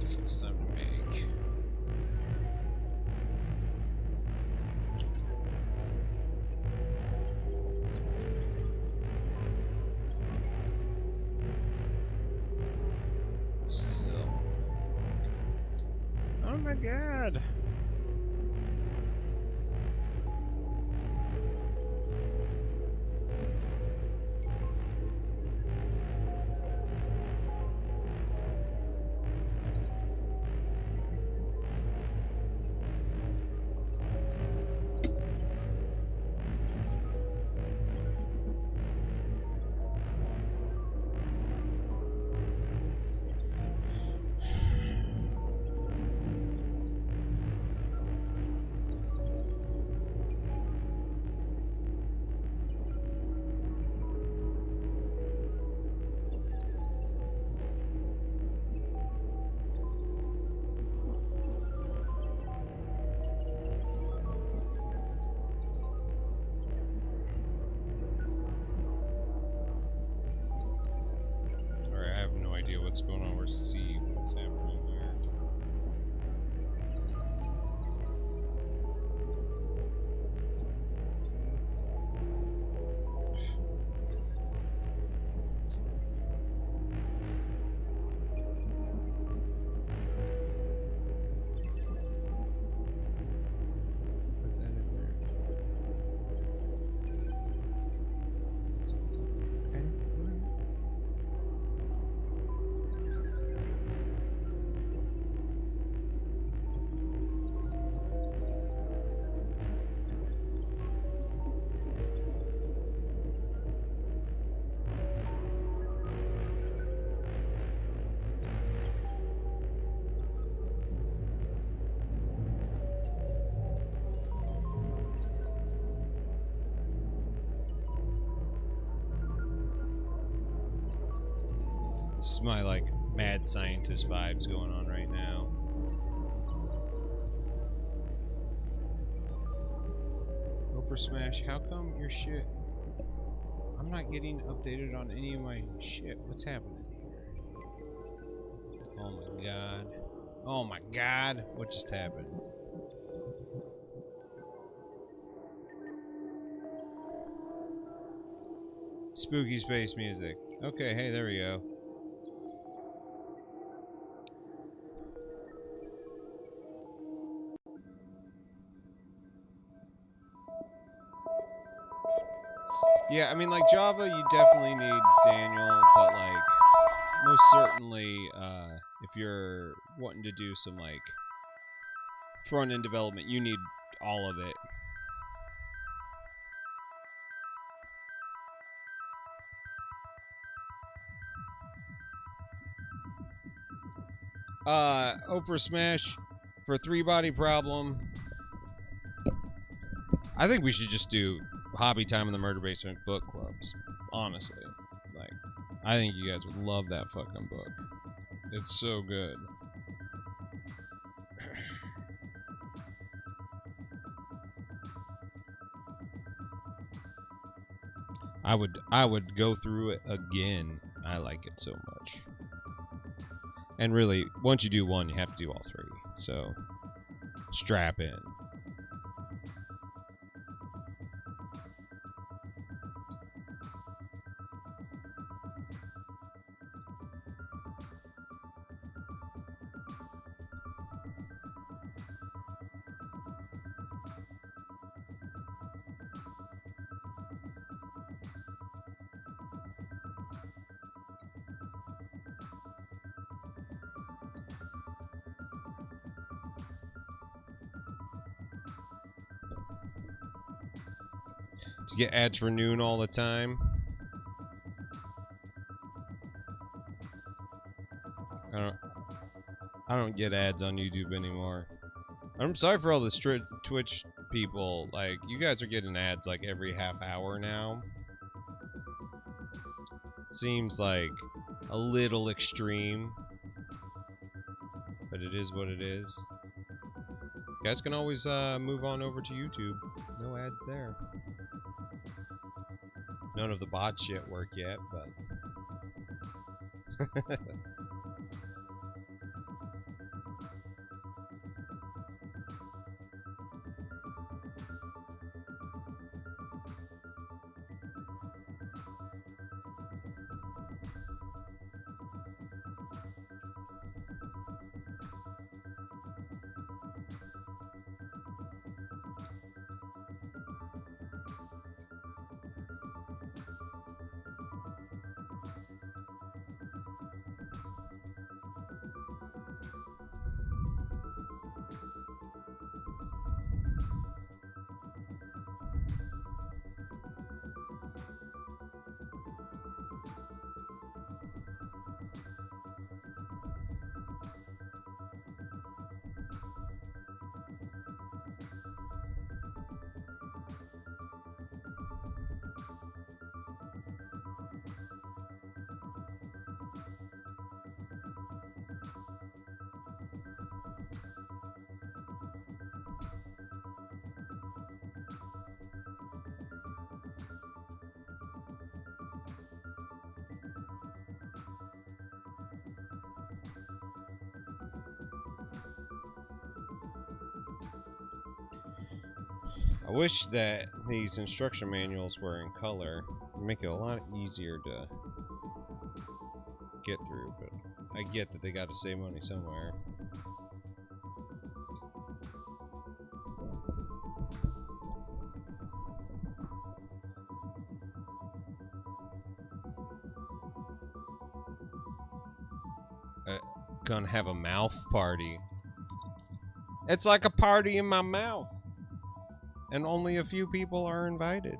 So it's time to make. So. Oh my god. What's going on? We're see what's happening there. Put that in there. Okay. This is my, like, mad scientist vibes going on right now. Oprah Smash, how come your shit... I'm not getting updated on any of my shit. What's happening here? Oh my god. Oh my god. What just happened? Spooky space music. Okay, hey, there we go. Yeah, I mean, like, Java, you definitely need Daniel, but, like, most certainly, if you're wanting to do some, like, front-end development, you need all of it. Oprah Smash, for 3-body problem, I think we should just do Hobby Time in the Murder Basement book clubs. Honestly. Like, I think you guys would love that fucking book. It's so good. I would go through it again. I like it so much. And really, once you do one, you have to do all 3. So, strap in. To get ads for noon all the time. I don't get ads on YouTube anymore. I'm sorry for all the Twitch people. Like, you guys are getting ads like every half hour now. Seems like a little extreme, but it is what it is. You guys can always move on over to YouTube. No ads there. None of the bots yet work yet, but I wish that these instruction manuals were in color. It'd make it a lot easier to get through, but I get that they got to save money somewhere. Gonna have a mouth party. It's like a party in my mouth. And only a few people are invited.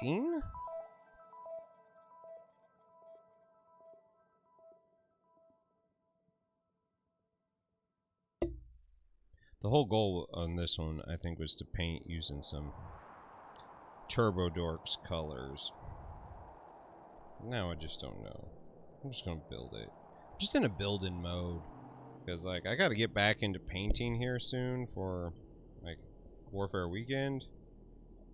$19? The whole goal on this one, I think, was to paint using some Turbo Dorks colors. Now I just don't know. I'm just gonna build it. I'm just in a building mode. Because, like, I gotta get back into painting here soon for, like, Warfare Weekend.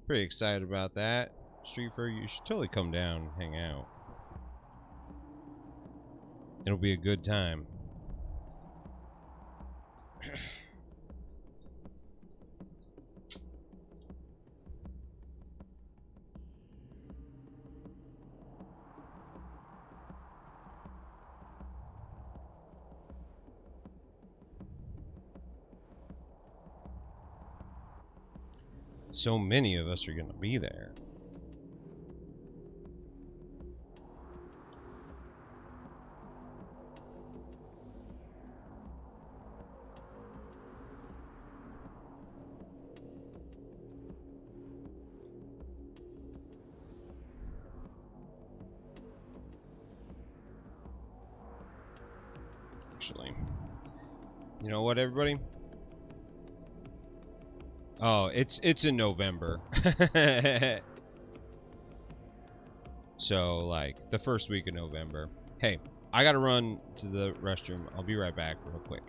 Pretty excited about that. Street Fair, you should totally come down and hang out. It'll be a good time. So many of us are gonna be there. Actually, you know what, everybody? Oh, it's in November. So, like, the first week of November. Hey, I gotta run to the restroom. I'll be right back real quick.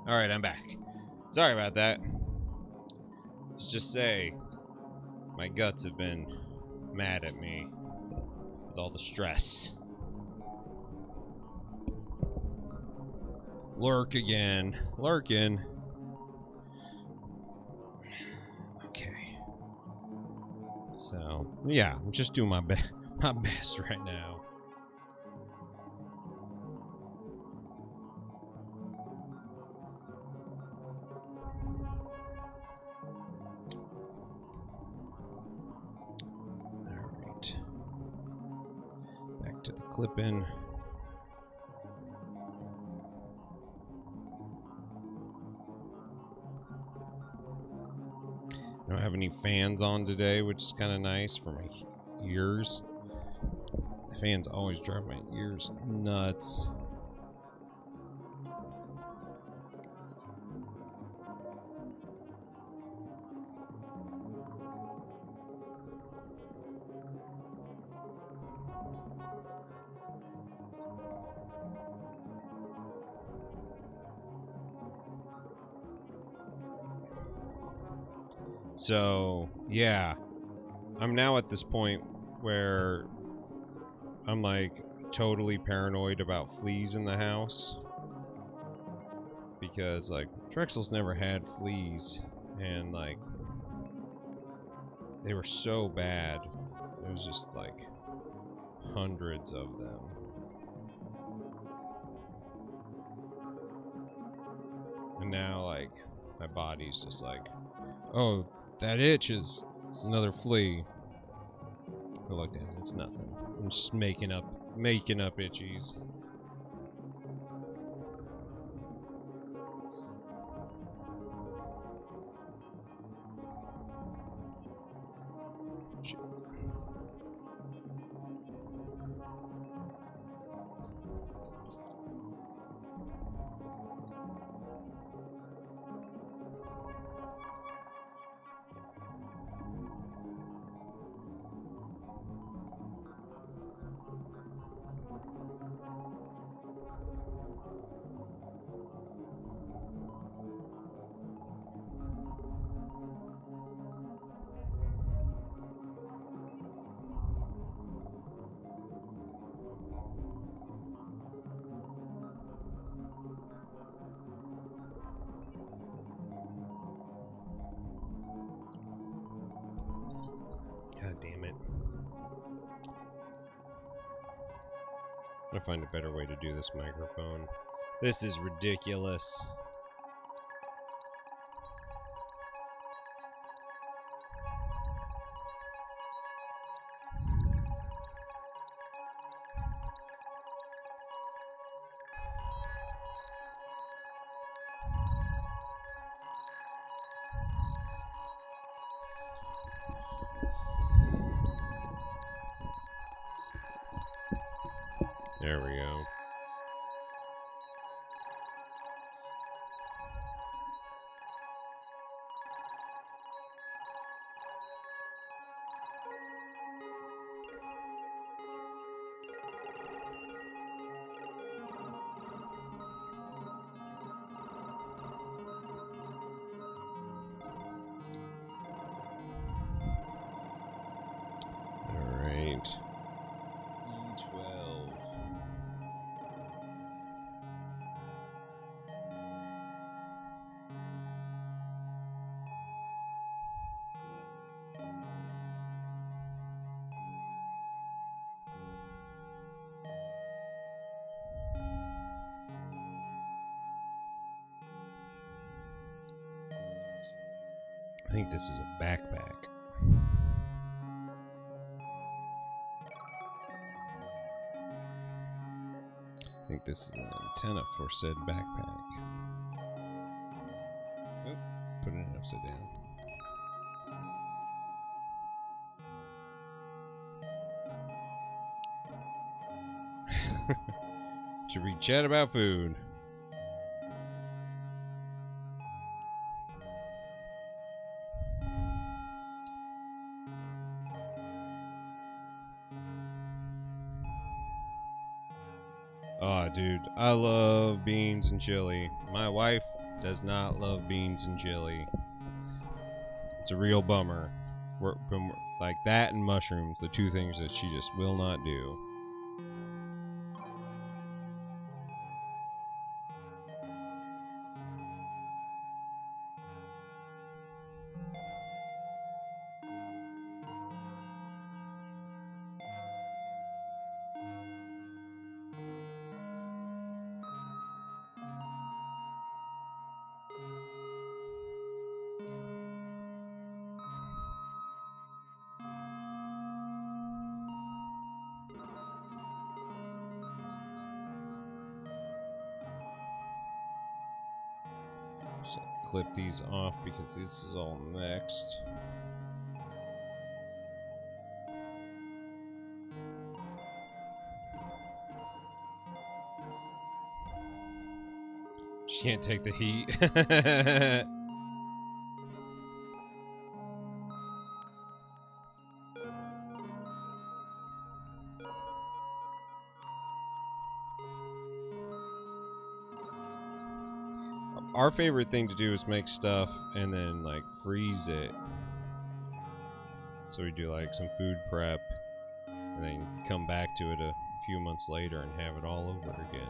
Alright, I'm back. Sorry about that. Let's just say my guts have been mad at me with all the stress. Lurk again. Lurking. Okay. So, yeah, I'm just doing my best right now. Alright. Back to the clipping. I don't have any fans on today, which is kind of nice for my ears. The fans always drive my ears nuts. So, yeah. I'm now at this point where I'm like totally paranoid about fleas in the house. Because like Drexel's never had fleas and like they were so bad. It was just like hundreds of them. And now like my body's just like, oh, that itches. It's another flea. I looked at it, it's nothing. I'm just making up itchies. God damn it. I'm gonna find a better way to do this microphone. This is ridiculous. There we go. Alright. E12. I think this is a backpack. I think this is an antenna for said backpack. Oh, put it upside down. Should we chat about food? Oh, dude, I love beans and chili. My wife Does not love beans and chili. It's a real bummer. Like that and mushrooms, the two things that she just will not do. So clip these off because this is all mixed. She can't take the heat. Our favorite thing to do is make stuff and then like freeze it. So we do like some food prep and then come back to it a few months later and have it all over again.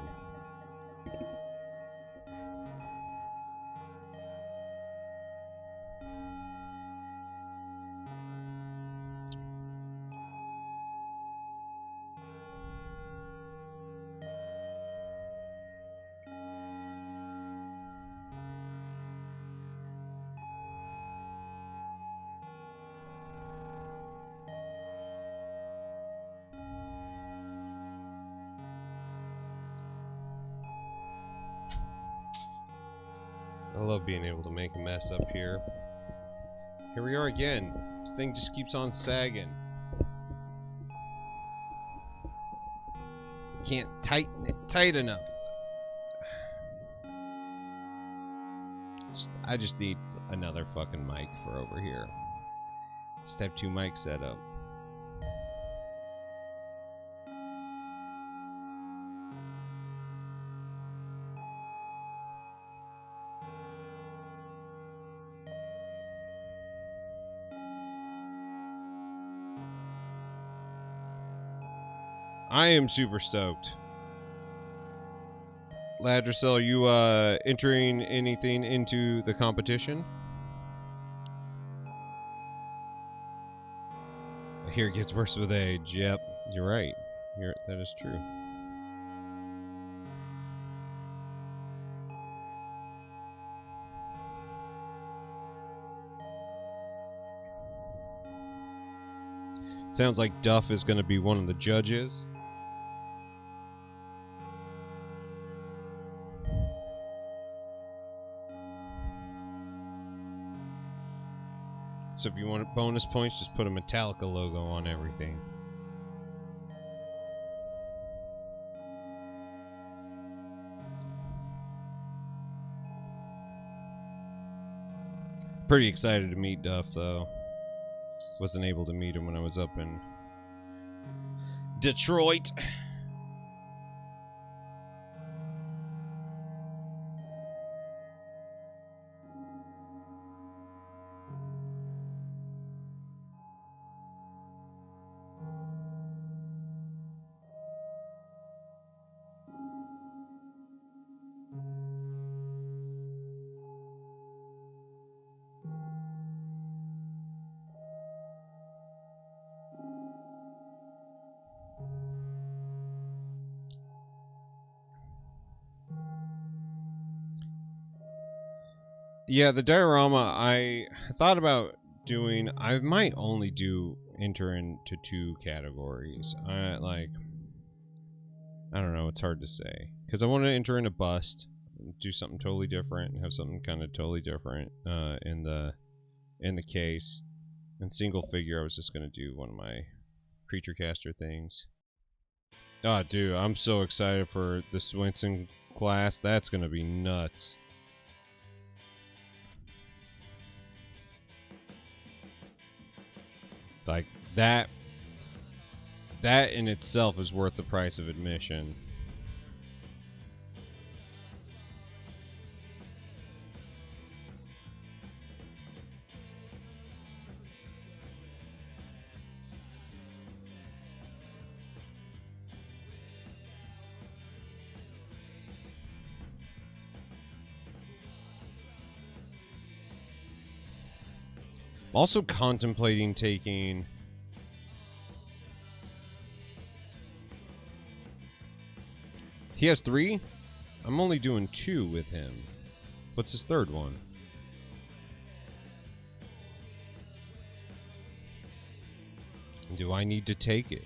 I love being able to make a mess up here. Here we are again. This thing just keeps on sagging. Can't tighten it tight enough. I just need another fucking mic for over here. Just have two mics set up. I am super stoked. Ladracel, are you entering anything into the competition? I hear it gets worse with age. Yep, you're right. That is true. Sounds like Duff is going to be one of the judges. So if you want bonus points, just put a Metallica logo on everything. Pretty excited to meet Duff, though. Wasn't able to meet him when I was up in Detroit. Yeah, the diorama, I thought about doing. I might only enter into 2 categories. I don't know. It's hard to say because I want to enter in a bust, do something totally different, and have something kind of totally different in the case. And single figure, I was just gonna do one of my creature caster things. Oh, dude, I'm so excited for the Swinson class. That's gonna be nuts. Like that in itself is worth the price of admission. I'm also contemplating taking... He has 3? I'm only doing 2 with him. What's his third one? Do I need to take it?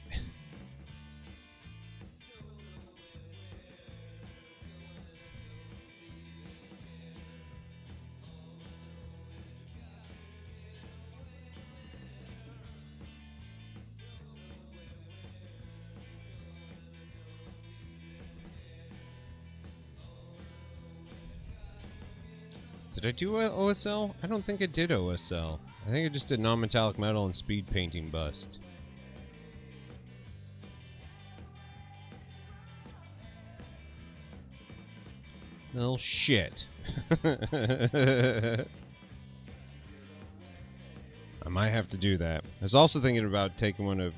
Did I do OSL? I don't think I did OSL. I think I just did non-metallic metal and speed painting bust. Well, shit. I might have to do that. I was also thinking about taking one of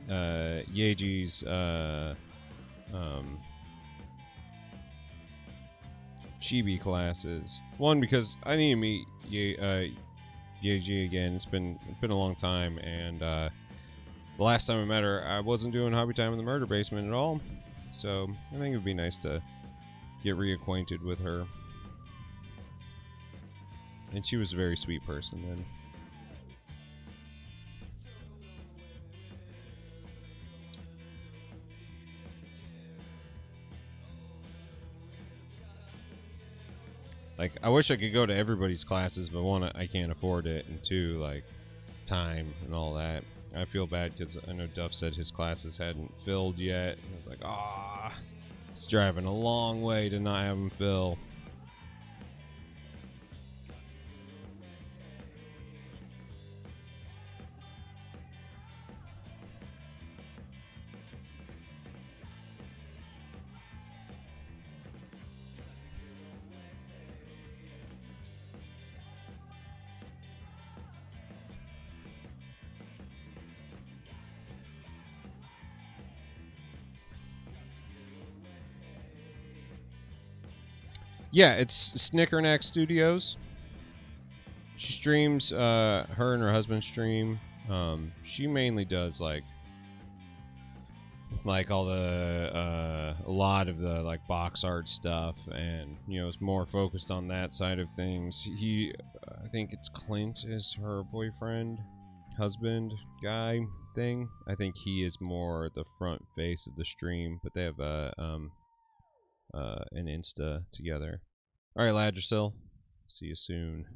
Yeji's chibi classes. One, because I need to meet Yeji again. It's been a long time, and the last time I met her, I wasn't doing hobby time in the murder basement at all. So I think it would be nice to get reacquainted with her. And she was a very sweet person then. Like, I wish I could go to everybody's classes, but one, I can't afford it, and two, like, time and all that. I feel bad because I know Duff said his classes hadn't filled yet. And I was like, ah, it's driving a long way to not have them fill. Yeah, it's Snickernack Studios. She streams, her and her husband stream. She mainly does like all the a lot of the like box art stuff, and you know, is more focused on that side of things. He, I think it's Clint is her boyfriend, husband, guy thing. I think he is more the front face of the stream, but they have an Insta together. All right, Ladrasil. See you soon.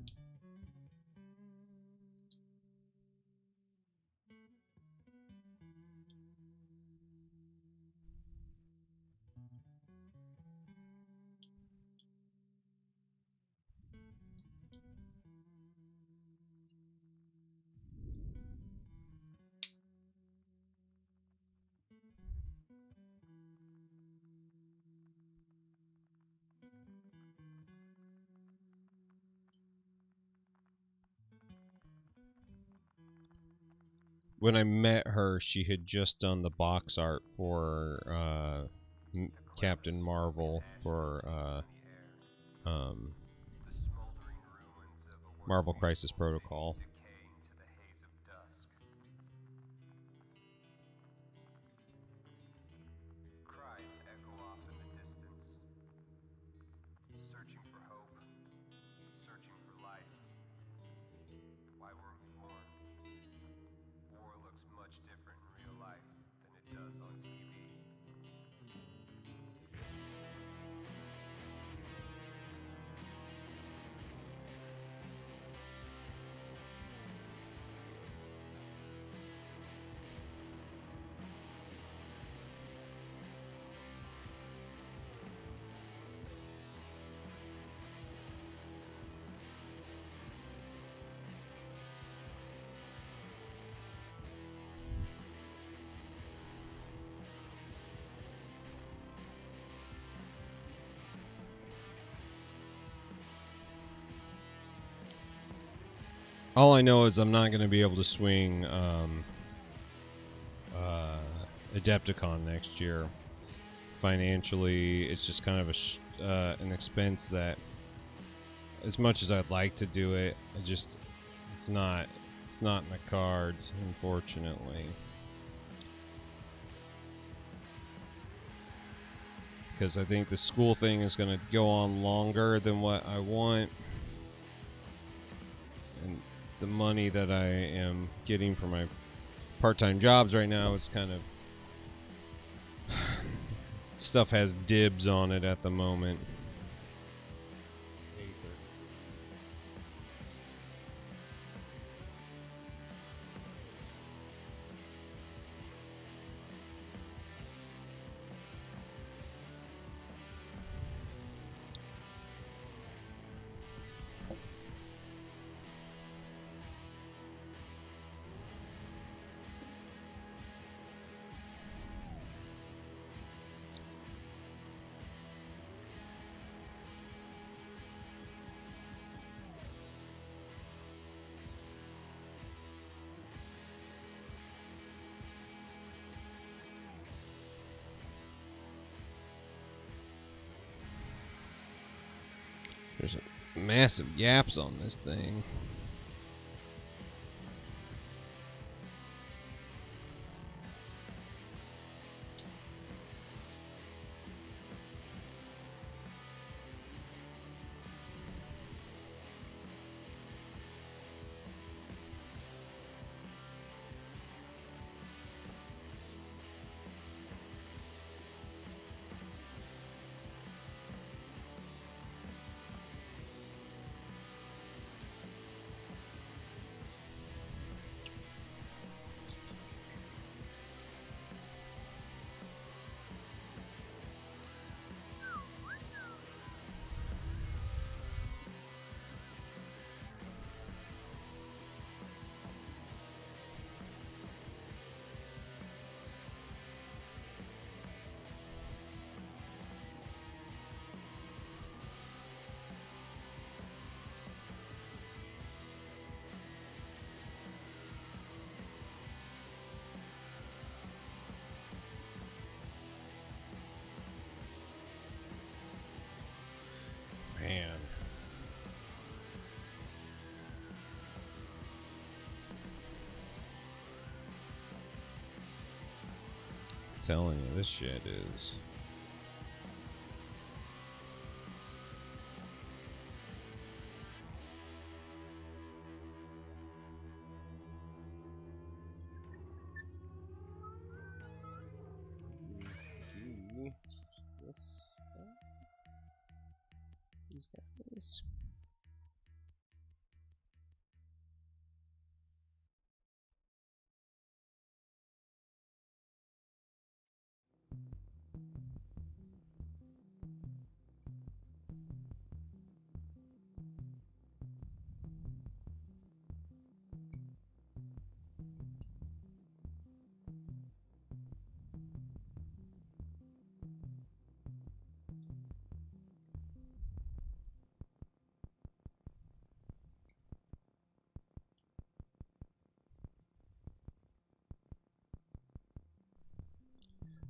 When I met her, she had just done the box art for Captain Marvel for Marvel Crisis Protocol. All I know is I'm not going to be able to swing Adepticon next year. Financially, it's just kind of an expense that, as much as I'd like to do it, I just It's not. It's not in the cards, unfortunately. Because I think the school thing is going to go on longer than what I want. And the money that I am getting from my part-time jobs right now is kind of... stuff has dibs on it at the moment. There's massive gaps on this thing. Man. I'm telling you, this shit is... These guys.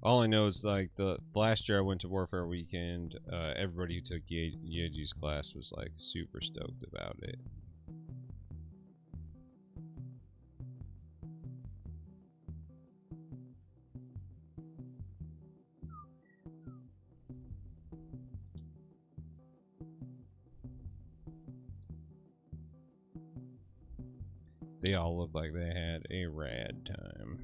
All I know is like the last year I went to Warfare Weekend, everybody who took Yeji's class was like super stoked about it. They all looked like they had a rad time.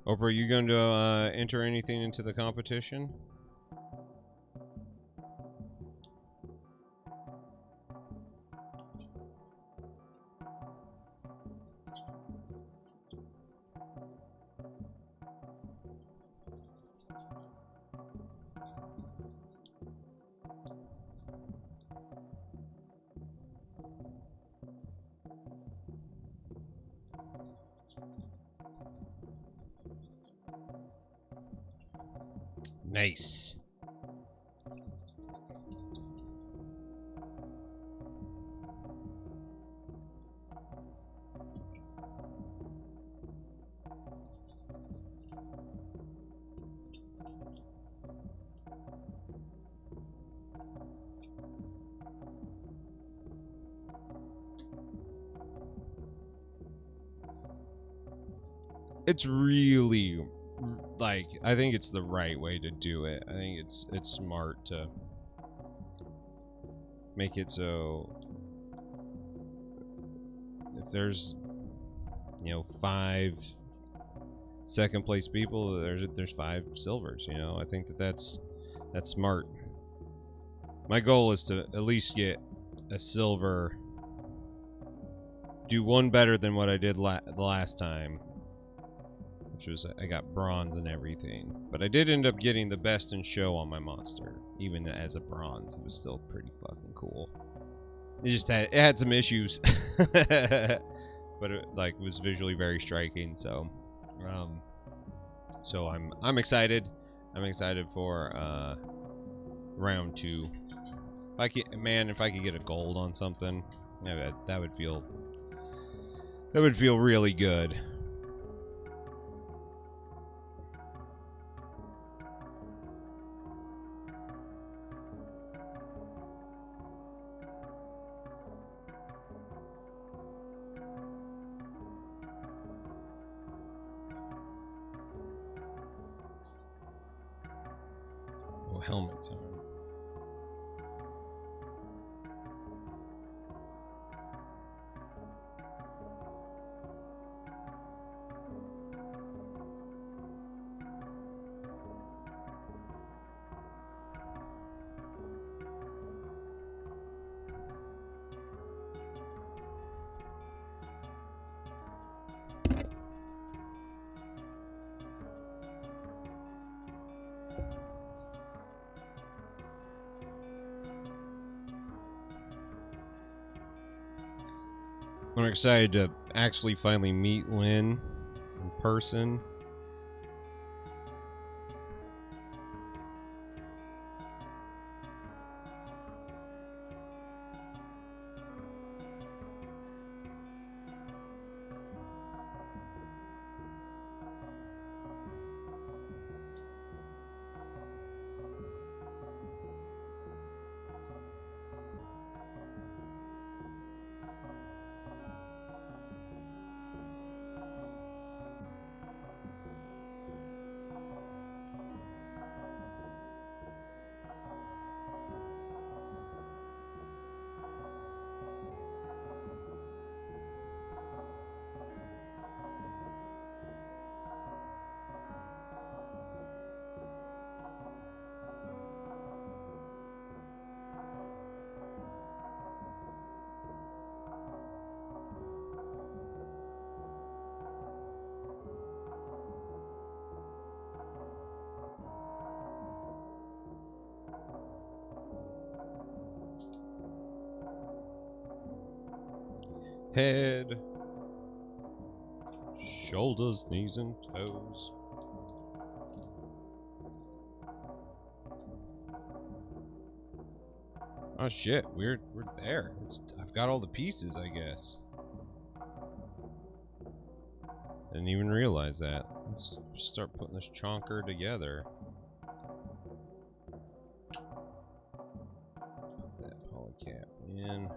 Oprah, are you going to enter anything into the competition? Nice. it's really, like, I think it's the right way to do it. I think it's smart to make it so if there's, you know, 5 second place people, there's 5 silvers, you know. I think that's smart. My goal is to at least get a silver, do one better than what I did the last time, which was I got bronze and everything. But I did end up getting the best in show on my monster, even as a bronze. It was still pretty fucking cool. It had some issues, but it like was visually very striking. So, I'm excited. I'm excited for round 2. If I could get a gold on something, that would feel really good. Oh, helmet time. I'm excited to actually finally meet Lynn in person. Head, shoulders, knees, and toes. Oh shit, we're there. I've got all the pieces, I guess. Didn't even realize that. Let's start putting this chonker together. Put that polycap in.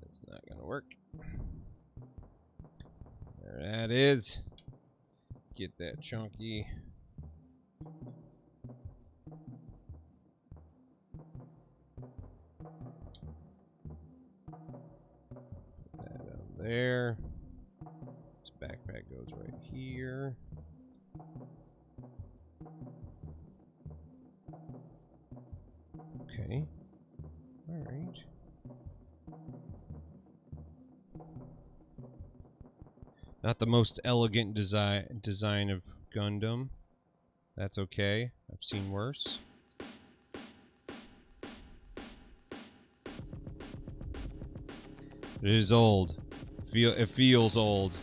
It's not gonna work. There that is. Get that chunky. Put that up there. This backpack goes right here. Okay. All right. Not the most elegant design of Gundam. That's okay. I've seen worse. It is old. It feels old.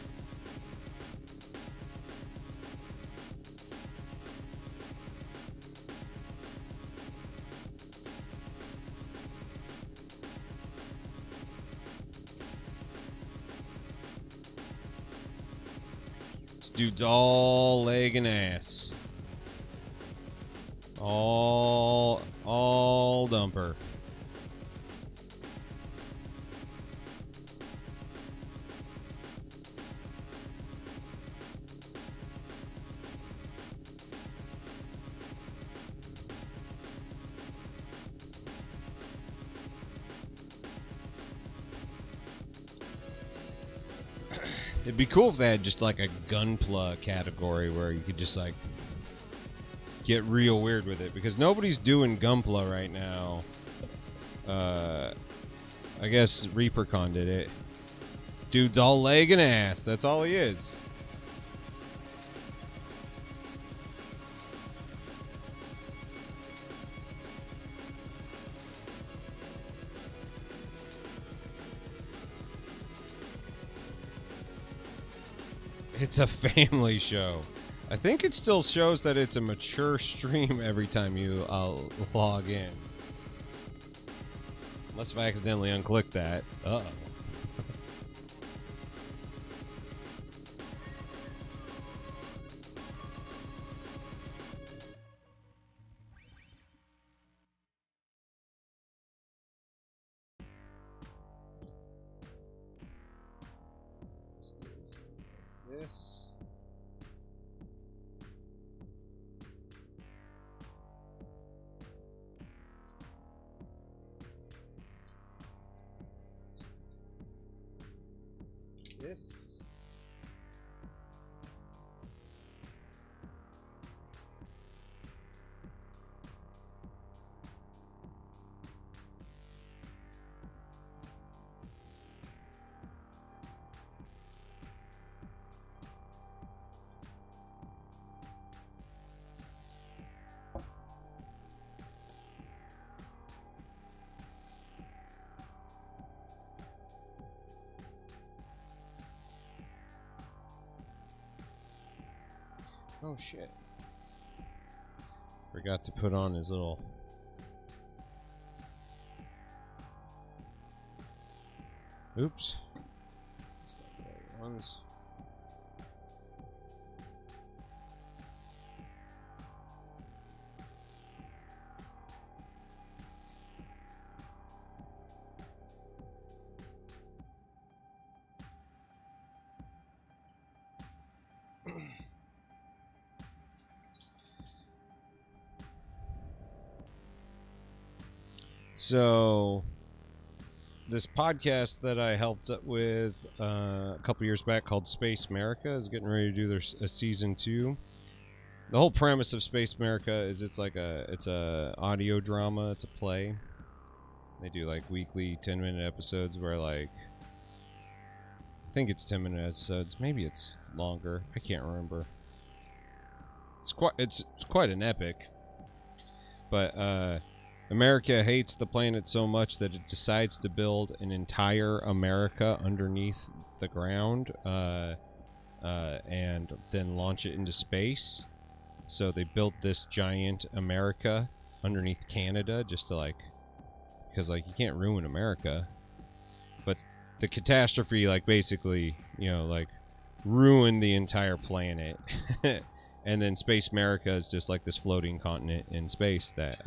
This dude's all leg and ass. All dumper. It'd be cool if they had just like a Gunpla category where you could just like get real weird with it, because nobody's doing Gunpla right now. I guess ReaperCon did it. Dude's all leg and ass. That's all he is. It's a family show. I think it still shows that it's a mature stream every time you log in. Unless if I accidentally unclick that. Uh-oh. This. This. Oh shit. Forgot to put on his little... Oops. That's not the right ones. So, this podcast that I helped with a couple years back called Space America is getting ready to do a season 2. The whole premise of Space America is it's a audio drama, it's a play. They do like weekly 10-minute episodes where like, I think it's 10-minute episodes, maybe it's longer, I can't remember. It's quite an epic, but America hates the planet so much that it decides to build an entire America underneath the ground and then launch it into space. So they built this giant America underneath Canada just to like, because like you can't ruin America. But the catastrophe like basically, you know, like ruined the entire planet. And then Space America is just like this floating continent in space that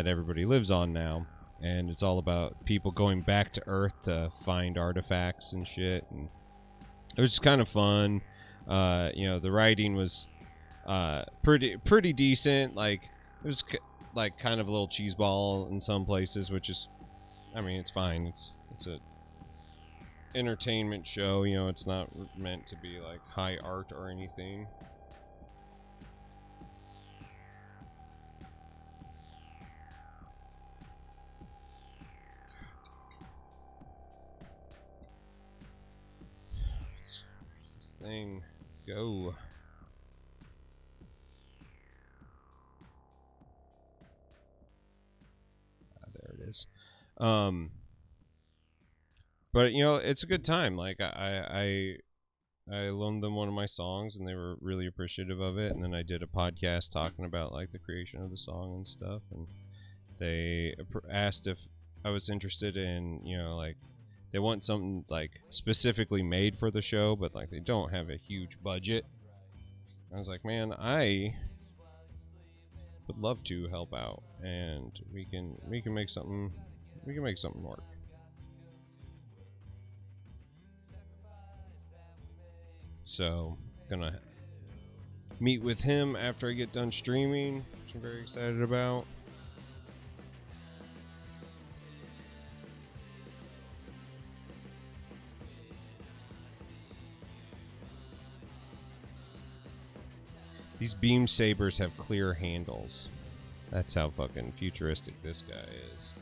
everybody lives on now, and it's all about people going back to Earth to find artifacts and shit, and it was just kind of fun. You know, the writing was pretty decent. Like it was like kind of a little cheeseball in some places, which is, I mean, it's fine. It's a entertainment show. You know, it's not meant to be like high art or anything. Thing go. There it is. But you know, it's a good time. Like I loaned them one of my songs and they were really appreciative of it, and then I did a podcast talking about like the creation of the song and stuff, and they asked if I was interested in, you know, like they want something like specifically made for the show, but like they don't have a huge budget. I was like, man, I would love to help out, and we can make something work. So, gonna meet with him after I get done streaming, which I'm very excited about. These beam sabers have clear handles. That's how fucking futuristic this guy is.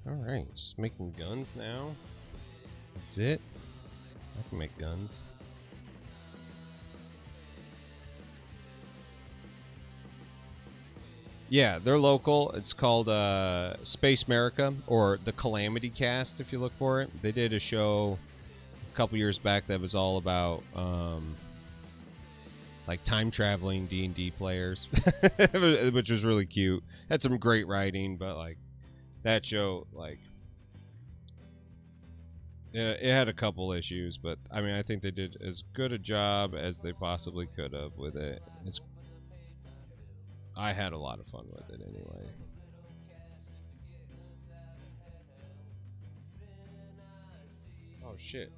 Alright, just making guns now. That's it. I can make guns. Yeah, they're local. It's called Space America, or the Calamity Cast, if you look for it. They did a show a couple years back that was all about like time traveling D&D players, which was really cute. Had some great writing, but like that show, like, it had a couple issues, but I mean, I think they did as good a job as they possibly could have with it. I had a lot of fun with it anyway. Oh shit,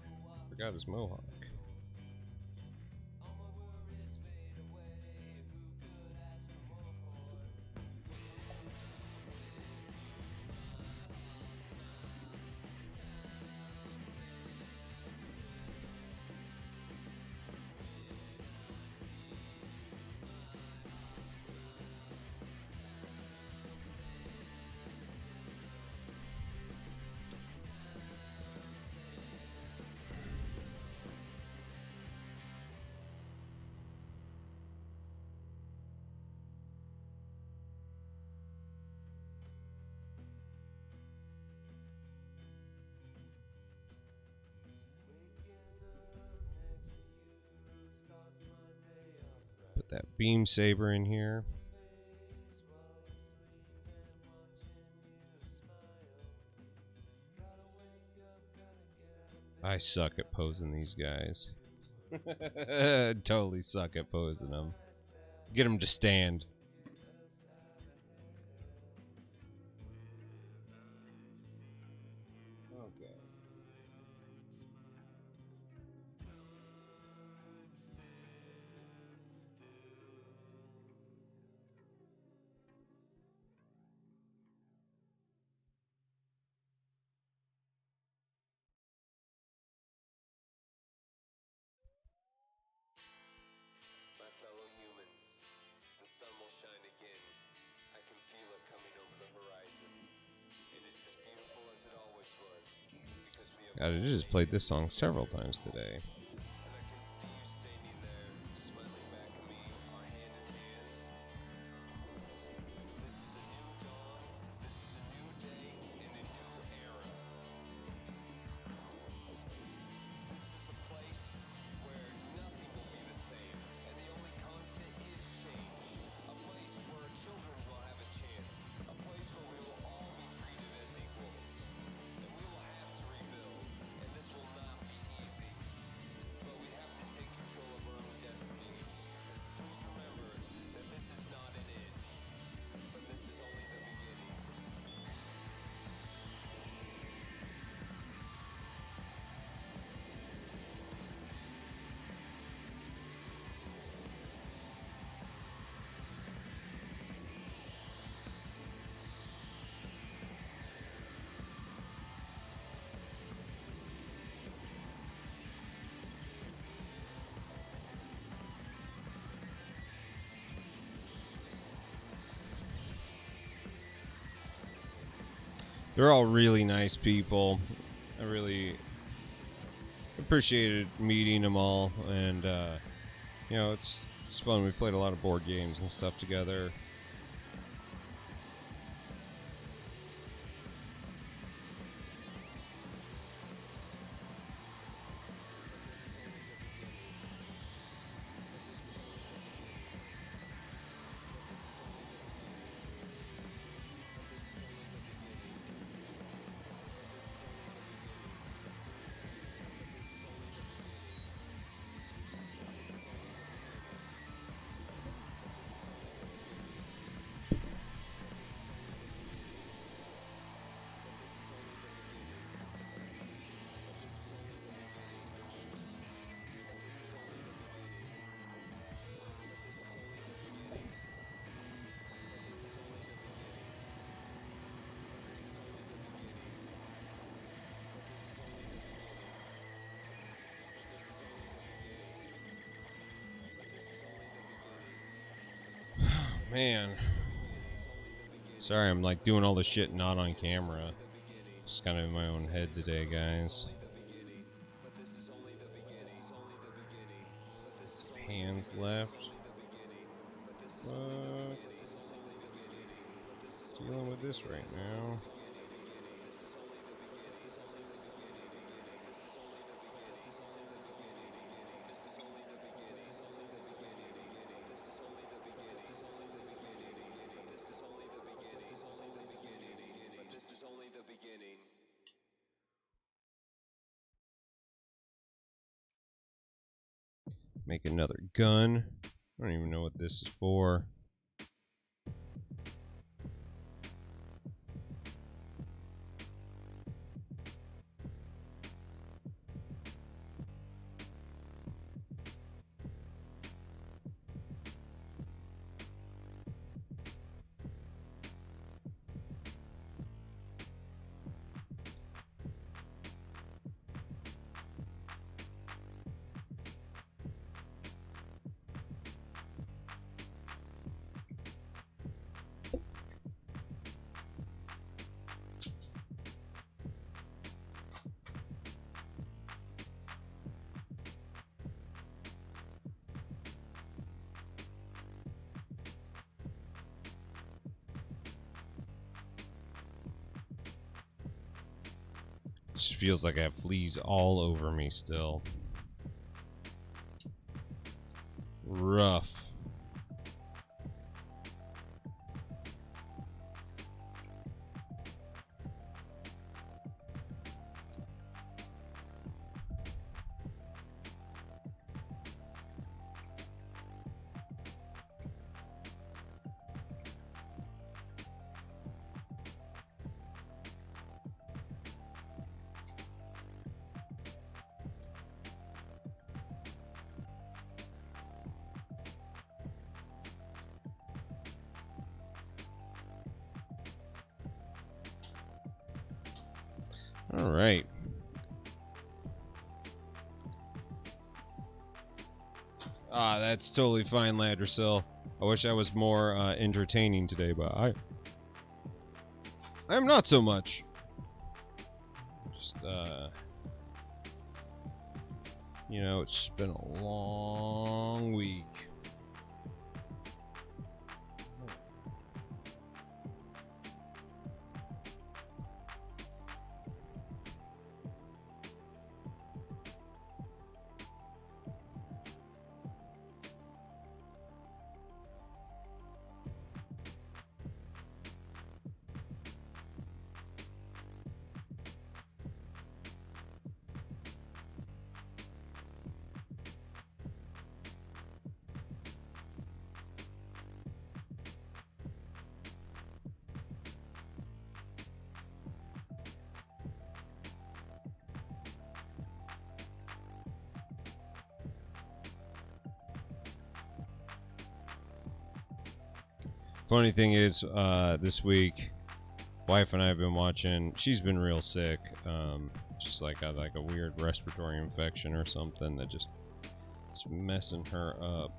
forgot his mohawk. Put that beam saber in here. I suck at posing these guys. Totally suck at posing them. Get them to stand. Okay. My fellow humans, the sun will shine again. I can feel it coming over the horizon. And it's as beautiful as it always was. Because we have God, I just played this song several times today. and I can see you standing there, smiling back at me, our hand in hand. This is a new dawn, this is a new day, and a new era. This is a place where nothing will be the same, and the only constant is change. A place where children will have a chance. A place where we will all be treated as equals. And we will have to rebuild, and this will not be easy. But we have to take control of our own destinies. Please remember that this is not an end, but this is only the beginning. They're all really nice people. I really appreciated meeting them all, and you know, it's fun. We played a lot of board games and stuff together. man. Sorry, I'm like doing all this shit not on camera. Just kind of in my own head today, guys. Some hands left. Fuck. Dealing with this right now. Make another gun. I don't even know what this is for. Just feels like I have fleas all over me still. Rough. All right. Ah, that's totally fine, Laddersill. I wish I was more entertaining today, but I'm not so much. Just you know, it's been a long week. Funny thing is, this week, wife and I have been watching. She's been real sick. Just like got like a weird respiratory infection or something that just is messing her up.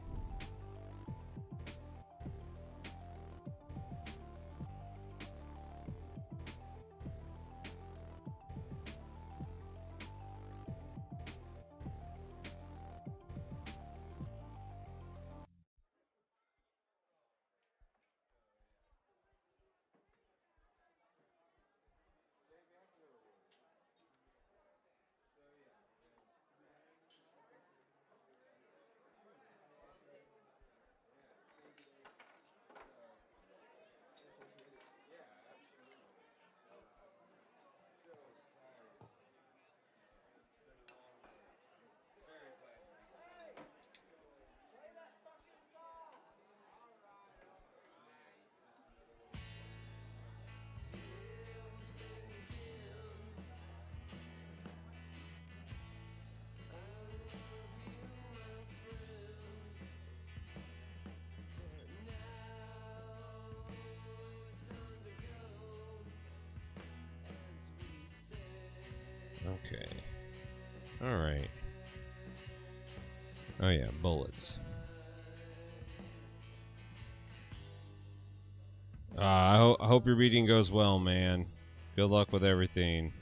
Okay. All right. Oh yeah, bullets. I hope your meeting goes well, man. Good luck with everything.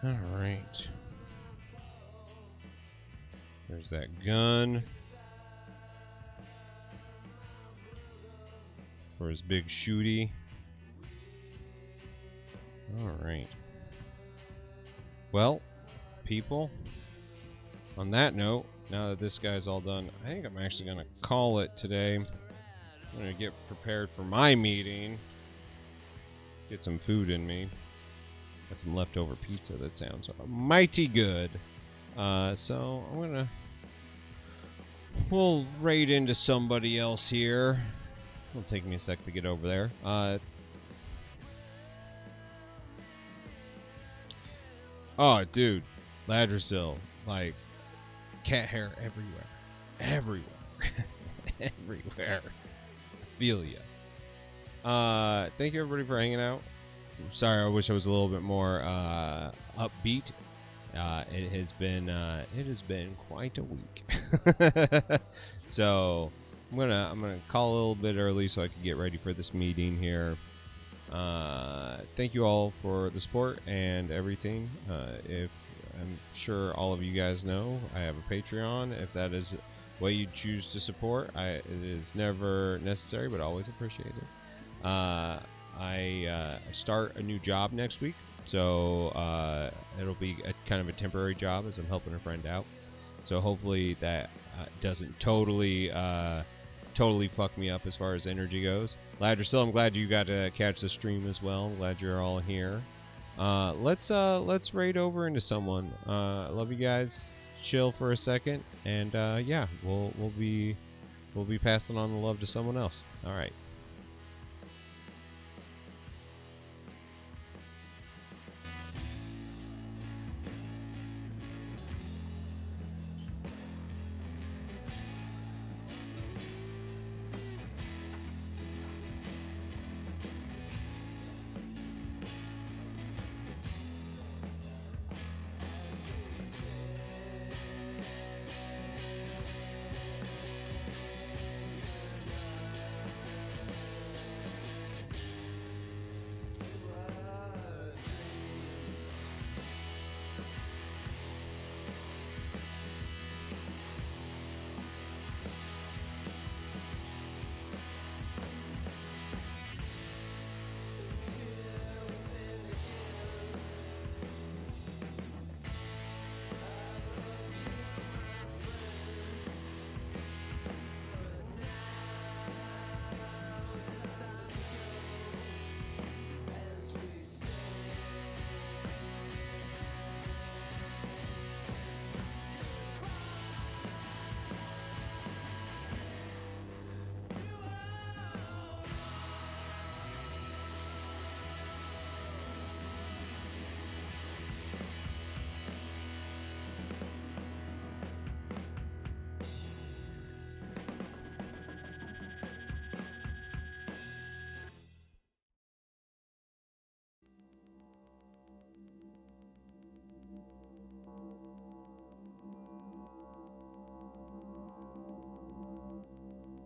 All right. There's that gun. For his big shooty. Alright. Well, people, on that note, now that this guy's all done, I think I'm actually going to call it today. I'm going to get prepared for my meeting. Get some food in me. Got some leftover pizza that sounds mighty good. So I'm going to... We'll raid into somebody else here. It'll take me a sec to get over there. Oh, dude. Ladrasil. Like, cat hair everywhere. Everywhere. Everywhere. Feel ya. Thank you, everybody, for hanging out. I'm sorry, I wish I was a little bit more upbeat. It has been quite a week. So... I'm gonna call a little bit early so I can get ready for this meeting here. Thank you all for the support and everything. If I'm sure all of you guys know, I have a Patreon. If that is the way you choose to support, it is never necessary, but always appreciated. I start a new job next week, so it'll be kind of a temporary job as I'm helping a friend out. So hopefully that doesn't totally fuck me up as far as energy goes. Ladrasil, I'm glad you got to catch the stream as well. I'm glad you're all here. Let's raid over into someone. Love you guys. Chill for a second, and yeah, we'll be passing on the love to someone else. All right.